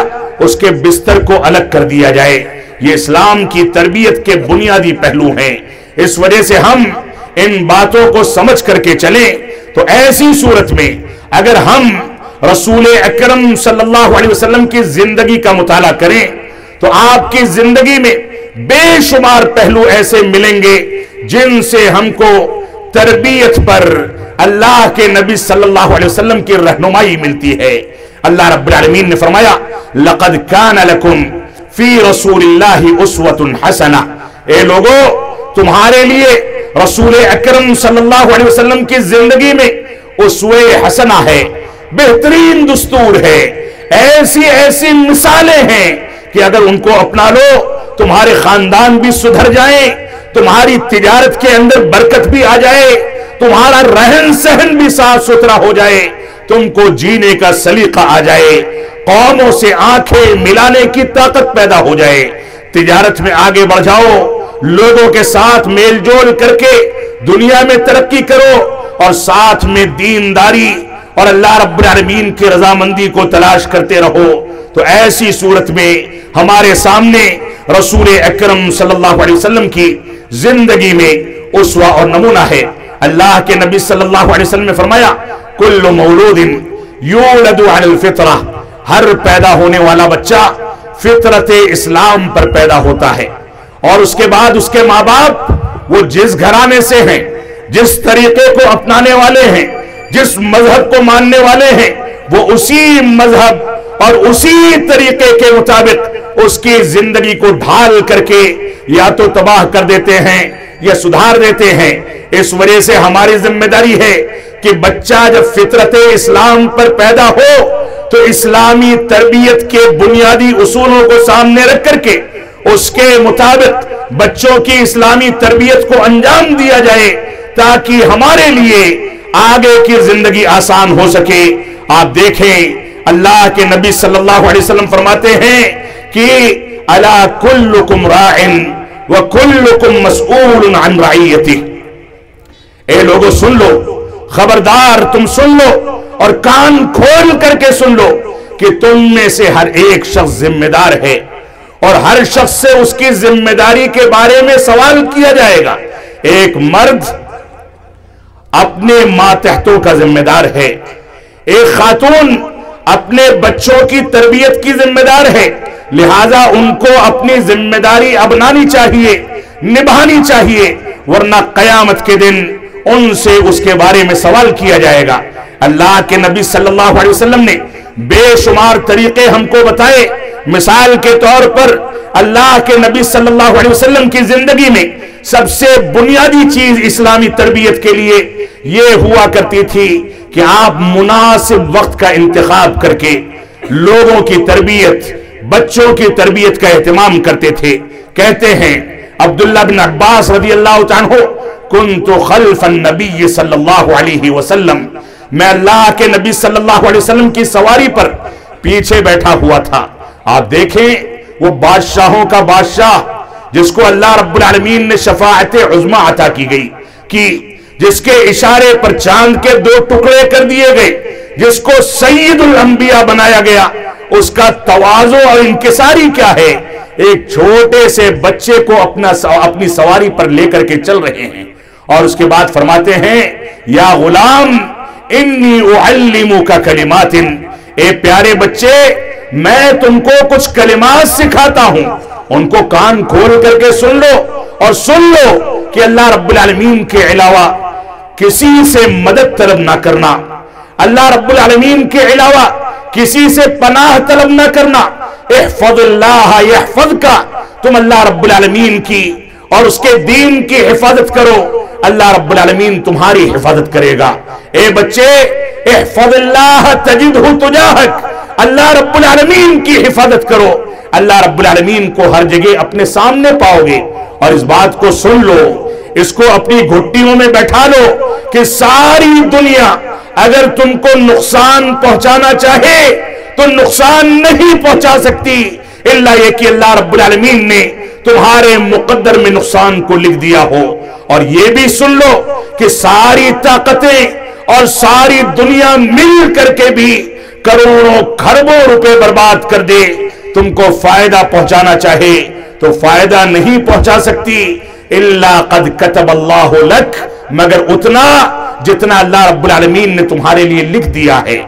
اس کے بستر کو الگ کر دیا جائے۔ یہ اسلام کی تربیت کے بنیادی پہلو ہیں۔ اس وجہ سے ہم ان باتوں کو سمجھ کر کے چلیں تو ایسی صورت میں اگر ہم رسول اکرم صلی اللہ علیہ وسلم کی زندگی کا مطالعہ کریں تو آپ کی زندگی میں بے شمار پہلو ایسے ملیں گے جن سے ہم کو تربیت پر اللہ کے نبی صلی اللہ علیہ وسلم کی رہنمائی ملتی ہے۔ اللہ رب العالمین نے فرمایا لَقَدْ كَانَ لَكُمْ فِي رَسُولِ اللَّهِ أُسْوَةٌ حَسَنَةٌ۔ اے لوگو، تمہارے لیے رسول اکرم صلی اللہ علیہ وسلم کی زندگی میں اسوہ حسنہ ہے، بہترین دستور ہے، ایسی ایسی مثالیں ہیں کہ اگر ان کو اپنا لو تمہارے خاندان بھی سدھر جائیں، تمہاری تجارت کے اندر برکت بھی آ جائے، تمہارا رہن سہن بھی صاف ستھرا ہو جائے، تم کو جینے کا سلیقہ آ جائے، قوموں سے آنکھیں ملانے کی طاقت پیدا ہو جائے، تجارت میں آگے بڑھ جاؤ، لوگوں کے ساتھ میل جول کر کے دنیا میں ترقی کرو اور ساتھ میں دینداری اور اللہ رب العالمین کی رضامندی کو تلاش کرتے رہو۔ تو ایسی صورت میں ہمارے سامنے رسول اکرم صلی اللہ علیہ وسلم کی زندگی میں اسوہ اور نمونہ ہے۔ اللہ کے نبی صلی اللہ علیہ وسلم نے فرمایا کل مولود یولد علی الفطرہ، ہر پیدا ہونے والا بچہ فطرت اسلام پر پیدا ہوتا ہے، اور اس کے بعد اس کے ماں باپ وہ جس گھرانے سے ہیں، جس طریقے کو اپنانے والے ہیں، جس مذہب کو ماننے والے ہیں، وہ اسی مذہب اور اسی طریقے کے مطابق اس کی زندگی کو ڈھال کر کے یا تو تباہ کر دیتے ہیں یا سدھار دیتے ہیں۔ اس وجہ سے ہماری ذمہ داری ہے کہ بچہ جب فطرت اسلام پر پیدا ہو تو اسلامی تربیت کے بنیادی اصولوں کو سامنے رکھ کر کے اس کے مطابق بچوں کی اسلامی تربیت کو انجام دیا جائے تاکہ ہمارے لیے آگے کی زندگی آسان ہو سکے۔ آپ دیکھیں اللہ کے نبی صلی اللہ علیہ وسلم فرماتے ہیں کہ الا کلکم راع وکلکم مسئول عن رعیتہ۔ اے لوگوں سن لو، خبردار تم سن لو اور کان کھول کر کے سن لو کہ تم میں سے ہر ایک شخص ذمہ دار ہے اور ہر شخص سے اس کی ذمہ داری کے بارے میں سوال کیا جائے گا۔ ایک مرد اپنے ماتحتوں کا ذمہ دار ہے، ایک خاتون اپنے بچوں کی تربیت کی ذمہ دار ہے، لہذا ان کو اپنی ذمہ داری اپنانی چاہیے، نبھانی چاہیے، ورنہ قیامت کے دن ان سے اس کے بارے میں سوال کیا جائے گا۔ اللہ کے نبی صلی اللہ علیہ وسلم نے بے شمار طریقے ہم کو بتائے۔ مثال کے طور پر اللہ کے نبی صلی اللہ علیہ وسلم کی زندگی میں سب سے بنیادی چیز اسلامی تربیت کے لیے یہ ہوا کرتی تھی کہ آپ مناسب وقت کا انتخاب کر کے لوگوں کی تربیت، بچوں کی تربیت کا اہتمام کرتے تھے۔ کہتے ہیں عبداللہ بن عباس رضی اللہ عنہ کنت خلف النبی صلی اللہ علیہ وسلم، میں اللہ کے نبی صلی اللہ علیہ وسلم کی سواری پر پیچھے بیٹھا ہوا تھا۔ آپ دیکھیں وہ بادشاہوں کا بادشاہ جس کو اللہ رب العالمین نے شفاعت عظمی عطا کی گئی کہ جس کے اشارے پر چاند کے 2 ٹکڑے کر دیے گئے، جس کو سید الانبیاء بنایا گیا، اس کا تواضع اور انکساری کیا ہے؟ ایک چھوٹے سے بچے کو اپنی سواری پر لے کر کے چل رہے ہیں، اور اس کے بعد فرماتے ہیں یا غلام انی اعلمک کلمات، اے پیارے بچے میں تم کو کچھ کلمات سکھاتا ہوں، ان کو کان کھول کر کے سن لو، اور سن لو کہ اللہ رب العالمین کے علاوہ کسی سے مدد طلب نہ کرنا، اللہ رب العالمین کے علاوہ کسی سے پناہ طلب نہ کرنا۔ احفظ اللہ یحفظک، تم اللہ رب العالمین کی اور اس کے دین کی حفاظت کرو، اللہ رب العالمین تمہاری حفاظت کرے گا۔ اے بچے احفظ اللہ تجدہ تجاہک، اللہ رب العالمین کی حفاظت کرو، اللہ رب العالمین کو ہر جگہ اپنے سامنے پاؤ گے۔ اور اس بات کو سن لو، اس کو اپنی گھٹیوں میں بیٹھا لو کہ ساری دنیا اگر تم کو نقصان پہنچانا چاہے تو نقصان نہیں پہنچا سکتی الا یہ کہ اللہ رب العالمین نے تمہارے مقدر میں نقصان کو لکھ دیا ہو۔ اور یہ بھی سن لو کہ ساری طاقتیں اور ساری دنیا مل کر کے بھی کروڑوں کھربوں روپے برباد کر دے، تم کو فائدہ پہنچانا چاہے تو فائدہ نہیں پہنچا سکتی الا قد کتب اللہ لک، مگر اتنا جتنا اللہ رب العالمین نے تمہارے لیے لکھ دیا ہے۔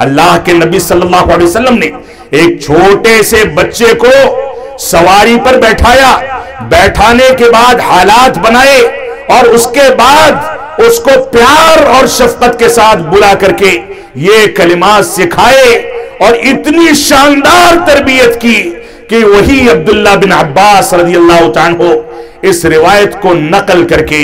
اللہ کے نبی صلی اللہ علیہ وسلم نے ایک چھوٹے سے بچے کو سواری پر بیٹھایا، بیٹھانے کے بعد حالات بنائے، اور اس کے بعد اس کو پیار اور شفقت کے ساتھ بلا کر کے یہ کلمات سکھائے، اور اتنی شاندار تربیت کی کہ وہی عبداللہ بن عباس رضی اللہ تعالیٰ عنہ اس روایت کو نقل کر کے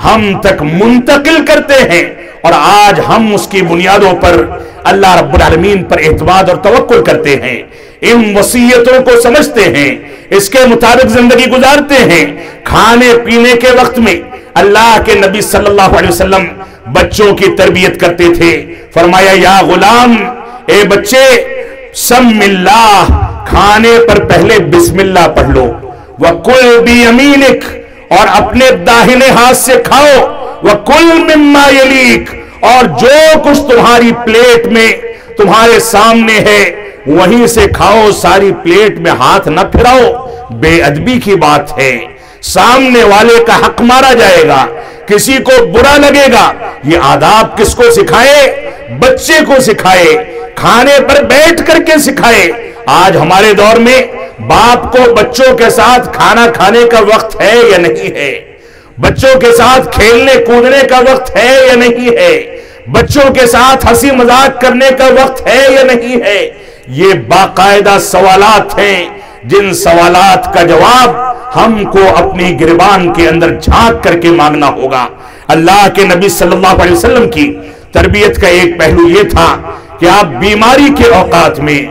ہم تک منتقل کرتے ہیں، اور آج ہم اس کی بنیادوں پر اللہ رب العالمین پر اعتماد اور توکل کرتے ہیں، ان وصیتوں کو سمجھتے ہیں، اس کے مطابق زندگی گزارتے ہیں۔ کھانے پینے کے وقت میں اللہ کے نبی صلی اللہ علیہ وسلم بچوں کی تربیت کرتے تھے، فرمایا یا غلام، اے بچے سم اللہ، کھانے پر پہلے بسم اللہ پڑھ لو، وَقُلْ بِيَمِينِكَ، اور اپنے داہنے ہاتھ سے کھاؤ، وَقُلْ مِمَّا يَلِيكَ، اور جو کچھ تمہاری پلیٹ میں تمہارے سامنے ہے وہیں سے کھاؤ، ساری پلیٹ میں ہاتھ نہ پھراؤ، بے ادبی کی بات ہے، سامنے والے کا حق مارا جائے گا، کسی کو برا لگے گا۔ یہ آداب کس کو سکھائے؟ بچے کو سکھائے، کھانے پر بیٹھ کر کے سکھائے۔ آج ہمارے دور میں باپ کو بچوں کے ساتھ کھانا کھانے کا وقت ہے یا نہیں ہے؟ بچوں کے ساتھ کھیلنے کودنے کا وقت ہے یا نہیں ہے؟ بچوں کے ساتھ ہنسی مذاق کرنے کا وقت ہے یا نہیں ہے؟ یہ باقاعدہ سوالات ہیں، جن سوالات کا جواب ہم کو اپنی گریبان کے اندر جھانک کر کے مانگنا ہوگا۔ اللہ کے نبی صلی اللہ علیہ وسلم کی تربیت کا ایک پہلو یہ تھا کہ آپ بیماری کے اوقات میں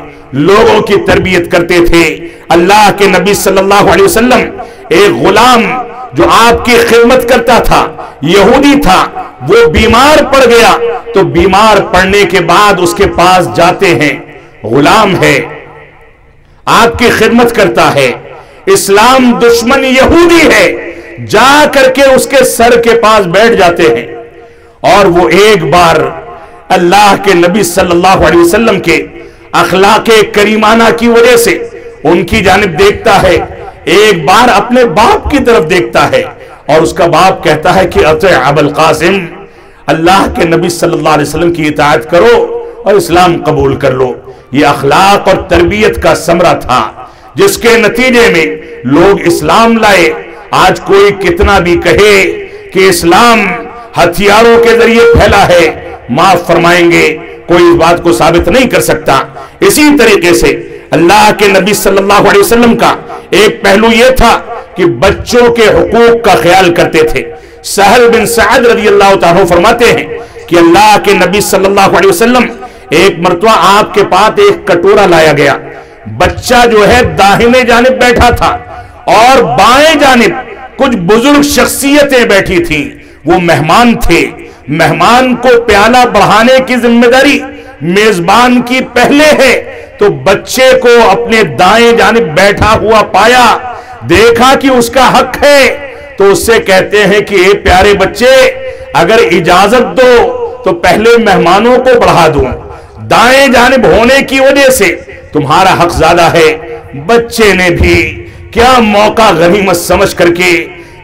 لوگوں کی تربیت کرتے تھے۔ اللہ کے نبی صلی اللہ علیہ وسلم ایک غلام جو آپ کی خدمت کرتا تھا، یہودی تھا، وہ بیمار پڑ گیا تو بیمار پڑنے کے بعد اس کے پاس جاتے ہیں، غلام ہے، آپ کی خدمت کرتا ہے، اسلام دشمن یہودی ہے، جا کر کے اس کے سر کے پاس بیٹھ جاتے ہیں، اور وہ ایک بار اللہ کے نبی صلی اللہ علیہ وسلم کے اخلاق کریمانہ کی وجہ سے ان کی جانب دیکھتا ہے، ایک بار اپنے باپ کی طرف دیکھتا ہے، اور اس کا باپ کہتا ہے کہ اطع ابا القاسم، اللہ کے نبی صلی اللہ علیہ وسلم کی اطاعت کرو اور اسلام قبول کر لو۔ یہ اخلاق اور تربیت کا ثمرہ تھا جس کے نتیجے میں لوگ اسلام لائے۔ آج کوئی کتنا بھی کہے کہ اسلام ہتھیاروں کے ذریعے پھیلا ہے، معاف فرمائیں گے، کوئی اس بات کو ثابت نہیں کر سکتا۔ اسی طریقے سے اللہ کے نبی صلی اللہ علیہ وسلم کا ایک پہلو یہ تھا کہ بچوں کے حقوق کا خیال کرتے تھے۔ سہل بن سعد رضی اللہ تعالیٰ فرماتے ہیں کہ اللہ کے نبی صلی اللہ علیہ وسلم ایک مرتبہ آپ کے پاس ایک کٹورا لایا گیا، بچہ جو ہے داہنے جانب بیٹھا تھا اور بائیں جانب کچھ بزرگ شخصیتیں بیٹھی تھیں، وہ مہمان تھے، مہمان کو پیالہ بڑھانے کی ذمہ داری میزبان کی پہلے ہے، تو بچے کو اپنے دائیں جانب بیٹھا ہوا پایا، دیکھا کہ اس کا حق ہے تو اس سے کہتے ہیں کہ اے پیارے بچے اگر اجازت دو تو پہلے مہمانوں کو بڑھا دوں، دائیں جانب ہونے کی وجہ سے تمہارا حق زیادہ ہے۔ بچے نے بھی کیا موقع غنیمت سمجھ کر کے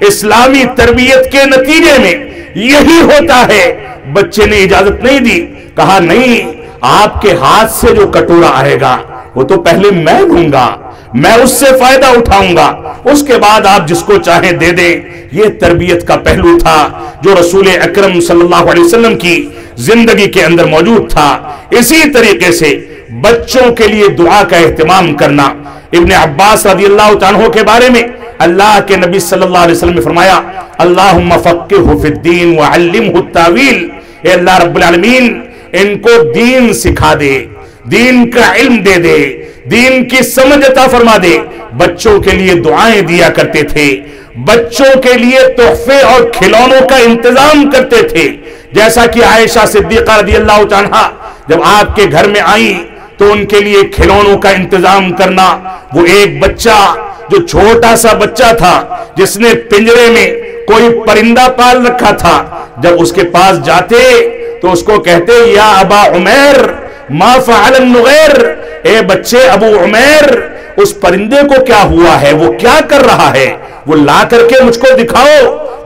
اسلامی تربیت کے نتیجے میں یہی ہوتا ہے، بچے نے اجازت نہیں دی، کہا نہیں آپ کے ہاتھ سے جو کٹورا آئے گا وہ تو پہلے میں لوں گا، میں اس سے فائدہ اٹھاؤں گا، اس کے بعد آپ جس کو چاہیں دے دیں۔ یہ تربیت کا پہلو تھا جو رسول اکرم صلی اللہ علیہ وسلم کی زندگی کے اندر موجود تھا۔ اسی طریقے سے بچوں کے لیے دعا کا اہتمام کرنا۔ ابن عباس رضی اللہ عنہ کے بارے میں اللہ کے نبی صلی اللہ علیہ وسلم نے فرمایا اللہم فقہہ فی الدین وعلمہ التاویل، اے اللہ رب العالمین ان کو دین سکھا دے، دین کا علم دے دے، دین کی سمجھ عطا فرما دے۔ بچوں کے لیے دعائیں دیا کرتے تھے، بچوں کے لیے تحفے اور کھلونوں کا انتظام کرتے تھے، جیسا کہ عائشہ صدیقہ رضی اللہ عنہا جب آپ کے گھر میں آئیں تو ان کے لیے کھلونوں کا انتظام کرنا۔ وہ ایک بچہ جو چھوٹا سا بچہ تھا جس نے پنجرے میں کوئی پرندہ پال رکھا تھا، جب اس کے پاس جاتے تو اس کو کہتے یا ابا عمیر ما فعل النغیر، اے بچے ابو عمیر اس پرندے کو کیا ہوا ہے، وہ کیا کر رہا ہے، وہ لا کر کے مجھ کو دکھاؤ۔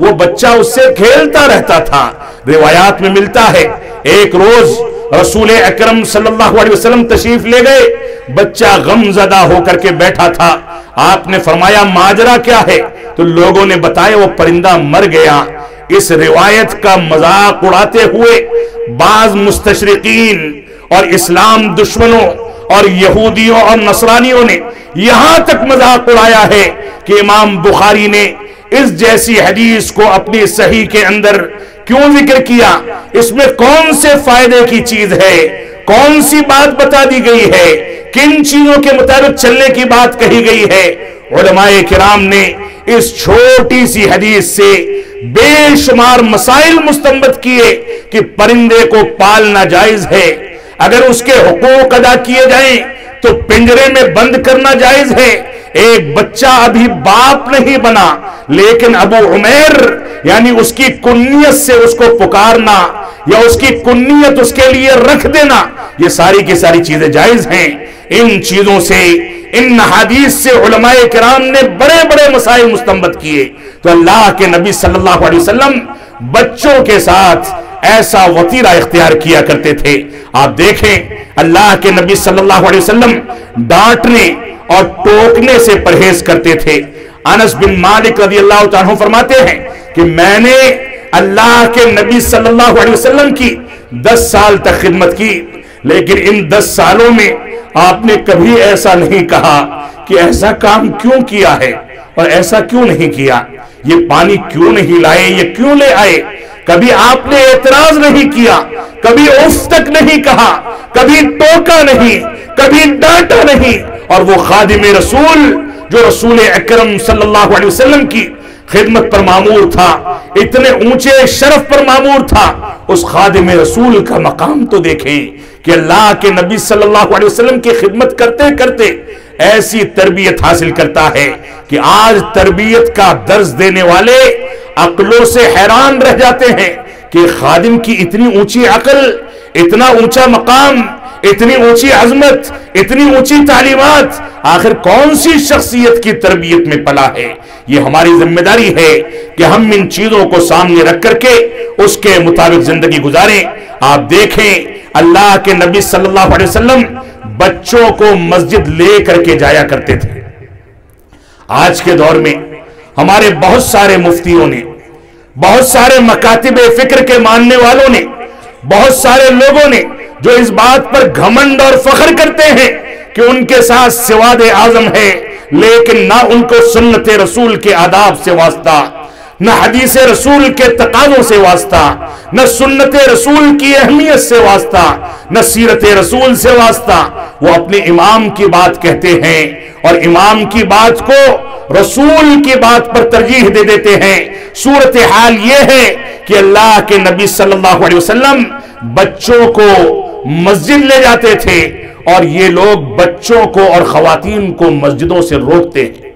وہ بچہ اس سے کھیلتا رہتا تھا۔ روایات میں ملتا ہے ایک روز رسول اکرم صلی اللہ علیہ وسلم تشریف لے گئے، بچہ غم زدہ ہو کر کے بیٹھا تھا۔ آپ نے فرمایا ماجرا کیا ہے؟ تو لوگوں نے بتایا وہ پرندہ مر گیا۔ اس روایت کا مذاق اڑاتے ہوئے بعض مستشرقین اور اسلام دشمنوں اور یہودیوں اور نصرانیوں نے یہاں تک مذاق اڑایا ہے کہ امام بخاری نے اس جیسی حدیث کو اپنی صحیح کے اندر کیوں ذکر کیا؟ اس میں کون سے فائدے کی چیز ہے، کون سی بات بتا دی گئی ہے، کن چیزوں کے مطابق چلنے کی بات کہی گئی ہے؟ علماء کرام نے اس چھوٹی سی حدیث سے بے شمار مسائل مستنبط کیے کہ پرندے کو پالنا جائز ہے، اگر اس کے حقوق ادا کیے جائیں تو پنجرے میں بند کرنا جائز ہے۔ ایک بچہ ابھی باپ نہیں بنا لیکن ابو عمیر یعنی اس کی کنیت سے اس کو پکارنا یا اس کی کنیت اس کے لیے رکھ دینا، یہ ساری کی ساری چیزیں جائز ہیں۔ ان چیزوں سے، ان حدیث سے علماء کرام نے بڑے بڑے مسائل مستنبط کیے۔ تو اللہ کے نبی صلی اللہ علیہ وسلم بچوں کے ساتھ ایسا وطیرہ اختیار کیا کرتے تھے۔ آپ دیکھیں اللہ کے نبی صلی اللہ علیہ وسلم ڈانٹنے اور ٹوکنے سے پرہیز کرتے تھے۔ انس بن مالک رضی اللہ عنہ فرماتے ہیں کہ میں نے اللہ کے نبی صلی اللہ علیہ وسلم کی 10 سال تک خدمت کی، لیکن ان 10 سالوں میں آپ نے کبھی ایسا نہیں کہا کہ ایسا کام کیوں کیا ہے اور ایسا کیوں نہیں کیا، یہ پانی کیوں نہیں لائے، یہ کیوں لے آئے۔ کبھی آپ نے اعتراض نہیں کیا، کبھی اف تک نہیں کہا، کبھی ٹوکا نہیں، کبھی ڈانٹا نہیں۔ اور وہ خادم رسول جو رسول اکرم صلی اللہ علیہ وسلم کی خدمت پر معمور تھا، اتنے اونچے شرف پر معمور تھا، اس خادم رسول کا مقام تو دیکھیں کہ اللہ کے نبی صلی اللہ علیہ وسلم کی خدمت کرتے کرتے ایسی تربیت حاصل کرتا ہے کہ آج تربیت کا درس دینے والے عقلوں سے حیران رہ جاتے ہیں کہ خادم کی اتنی اونچی عقل، اتنا اونچا مقام، اتنی اونچی عظمت، اتنی اونچی تعلیمات، آخر کون سی شخصیت کی تربیت میں پلا ہے؟ یہ ہماری ذمہ داری ہے کہ ہم ان چیزوں کو سامنے رکھ کر کے اس کے مطابق زندگی گزاریں۔ آپ دیکھیں اللہ کے نبی صلی اللہ علیہ وسلم بچوں کو مسجد لے کر کے جایا کرتے تھے۔ آج کے دور میں ہمارے بہت سارے مفتیوں نے، بہت سارے مکاتب فکر کے ماننے والوں نے، بہت سارے لوگوں نے جو اس بات پر گھمنڈ اور فخر کرتے ہیں کہ ان کے ساتھ سواد اعظم ہے، لیکن نہ ان کو سنت رسول کے آداب سے واسطہ، نہ حدیث رسول کے تقاضوں سے واسطہ، نہ سنت رسول کی اہمیت سے واسطہ، نہ سیرت رسول سے واسطہ۔ وہ اپنے امام کی بات کہتے ہیں اور امام کی بات کو رسول کی بات پر ترجیح دے دیتے ہیں۔ صورتحال یہ ہے کہ اللہ کے نبی صلی اللہ علیہ وسلم بچوں کو مسجد لے جاتے تھے اور یہ لوگ بچوں کو اور خواتین کو مسجدوں سے روکتے ہیں۔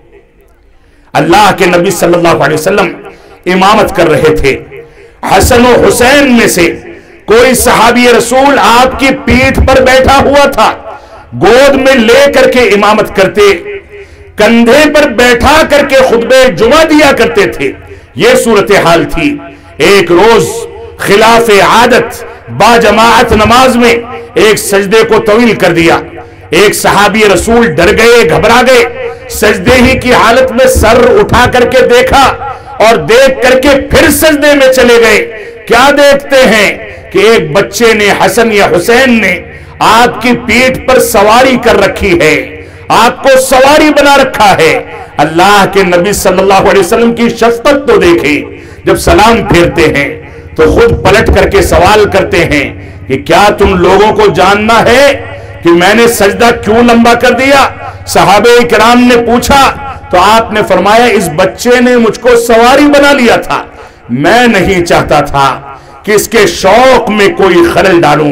اللہ کے نبی صلی اللہ علیہ وسلم امامت کر رہے تھے. حسن و حسین میں سے کوئی صحابی رسول آپ کی پیٹھ پر بیٹھا ہوا تھا, گود میں لے کر کے امامت کرتے, کندھے پر بیٹھا کر کے خطبہ جمعہ دیا کرتے تھے. یہ صورتحال تھی. ایک روز خلاف عادت با جماعت نماز میں ایک سجدے کو طویل کر دیا. ایک صحابی رسول ڈر گئے, گھبرا گئے, سجدے ہی کی حالت میں سر اٹھا کر کے دیکھا اور دیکھ کر کے پھر سجدے میں چلے گئے. کیا دیکھتے ہیں کہ ایک بچے نے, حسن یا حسین نے آپ کی پیٹھ پر سواری کر رکھی ہے, آپ کو سواری بنا رکھا ہے. اللہ کے نبی صلی اللہ علیہ وسلم کی شفقت تو دیکھیں, جب سلام پھیرتے ہیں تو خود پلٹ کر کے سوال کرتے ہیں کہ کیا تم لوگوں کو جاننا ہے کہ میں نے سجدہ کیوں لمبا کر دیا؟ صحابہ کرام نے پوچھا تو آپ نے فرمایا اس بچے نے مجھ کو سواری بنا لیا تھا, میں نہیں چاہتا تھا کہ اس کے شوق میں کوئی خلل ڈالوں,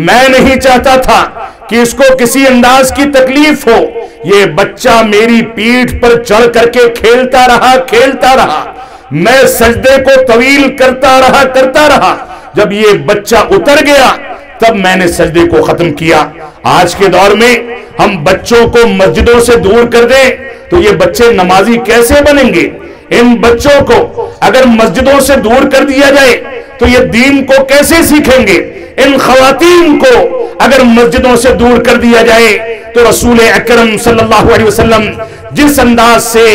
میں نہیں چاہتا تھا کہ اس کو کسی انداز کی تکلیف ہو. یہ بچہ میری پیٹھ پر چڑھ کر کے کھیلتا رہا, میں سجدے کو طویل کرتا رہا. جب یہ بچہ اتر گیا تب میں نے سجدے کو ختم کیا. آج کے دور میں ہم بچوں کو مسجدوں سے دور کر دیں تو یہ بچے نمازی کیسے بنیں گے؟ ان بچوں کو اگر مسجدوں سے دور کر دیا جائے تو یہ دین کو کیسے سیکھیں گے؟ ان خواتین کو اگر مسجدوں سے دور کر دیا جائے تو رسول اکرم صلی اللہ علیہ وسلم جس انداز سے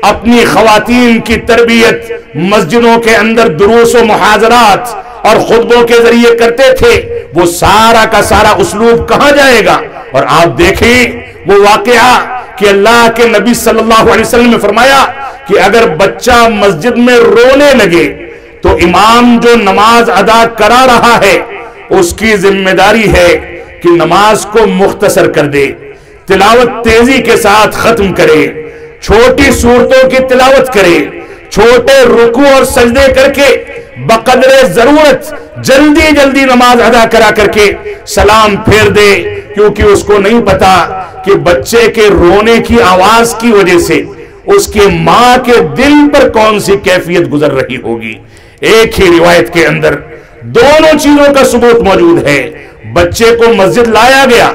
اپنی خواتین کی تربیت مسجدوں کے اندر دروس و محاضرات اور خطبوں کے ذریعے کرتے تھے, وہ سارا کا سارا اسلوب کہاں جائے گا؟ اور آپ دیکھیں وہ واقعہ کہ اللہ کے نبی صلی اللہ علیہ وسلم نے فرمایا کہ اگر بچہ مسجد میں رونے لگے تو امام جو نماز ادا کرا رہا ہے اس کی ذمہ داری ہے کہ نماز کو مختصر کر دے, تلاوت تیزی کے ساتھ ختم کرے, چھوٹی سورتوں کی تلاوت کرے, چھوٹے رکوع اور سجدے کر کے بقدر ضرورت جلدی نماز ادا کرا کر کے سلام پھیر دے, کیونکہ اس کو نہیں پتا کہ بچے کے رونے کی آواز کی وجہ سے اس کے ماں کے دل پر کون سی کیفیت گزر رہی ہوگی. ایک ہی روایت کے اندر دونوں چیزوں کا ثبوت موجود ہے. بچے کو مسجد لایا گیا,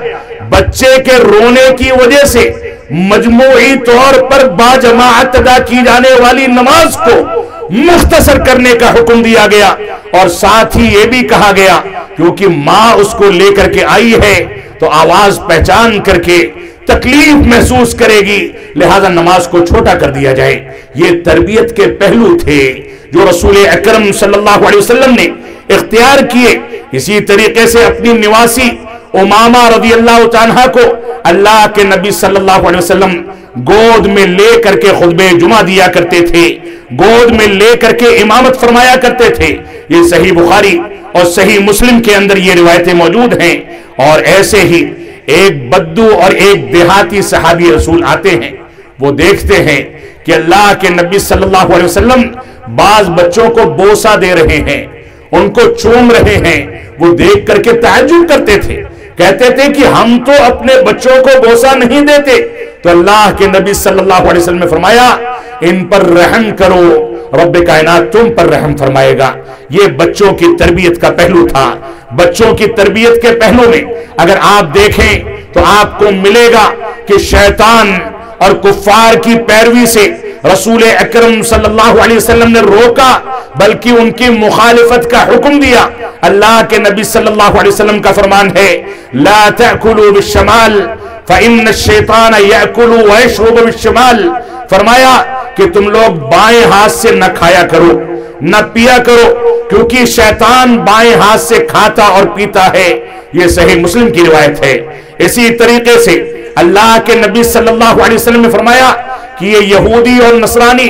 بچے کے رونے کی وجہ سے مجموعی طور پر با جماعت ادا کی جانے والی نماز کو مختصر کرنے کا حکم دیا گیا, اور ساتھ ہی یہ بھی کہا گیا کیونکہ ماں اس کو لے کر کے آئی ہے تو آواز پہچان کر کے تکلیف محسوس کرے گی, لہذا نماز کو چھوٹا کر دیا جائے. یہ تربیت کے پہلو تھے جو رسول اکرم صلی اللہ علیہ وسلم نے اختیار کیے. اسی طریقے سے اپنی نواسی امامہ رضی اللہ عنہا کو اللہ کے نبی صلی اللہ علیہ وسلم گود میں لے کر کے خطبہ جمعہ دیا کرتے تھے, گود میں لے کر کے امامت فرمایا کرتے تھے. یہ صحیح بخاری اور صحیح مسلم کے اندر یہ روایتیں موجود ہیں. اور ایسے ہی ایک بدو اور ایک دیہاتی صحابی رسول آتے ہیں, وہ دیکھتے ہیں کہ اللہ کے نبی صلی اللہ علیہ وسلم بعض بچوں کو بوسہ دے رہے ہیں, ان کو چوم رہے ہیں. وہ دیکھ کر کے تعجب کرتے تھے, کہتے تھے کہ ہم تو اپنے بچوں کو بوسہ نہیں دیتے. تو اللہ کے نبی صلی اللہ علیہ وسلم نے فرمایا ان پر رحم کرو, رب کائنات تم پر رحم فرمائے گا. یہ بچوں کی تربیت کا پہلو تھا. بچوں کی تربیت کے پہلو میں اگر آپ دیکھیں تو آپ کو ملے گا کہ شیطان اور کفار کی پیروی سے رسول اکرم صلی اللہ علیہ وسلم نے روکا, بلکہ ان کی مخالفت کا حکم دیا. اللہ کے نبی صلی اللہ علیہ وسلم کا فرمان ہے لا تأکلوا بالشمال فإن الشیطان یأکل ویشرب بالشمال. فرمایا کہ تم لوگ بائیں ہاتھ سے نہ کھایا کرو نہ پیا کرو, کیونکہ شیطان بائیں ہاتھ سے کھاتا اور پیتا ہے. یہ صحیح مسلم کی روایت ہے. اسی طریقے سے اللہ کے نبی صلی اللہ علیہ وسلم نے فرمایا کہ یہ یہودی اور نصرانی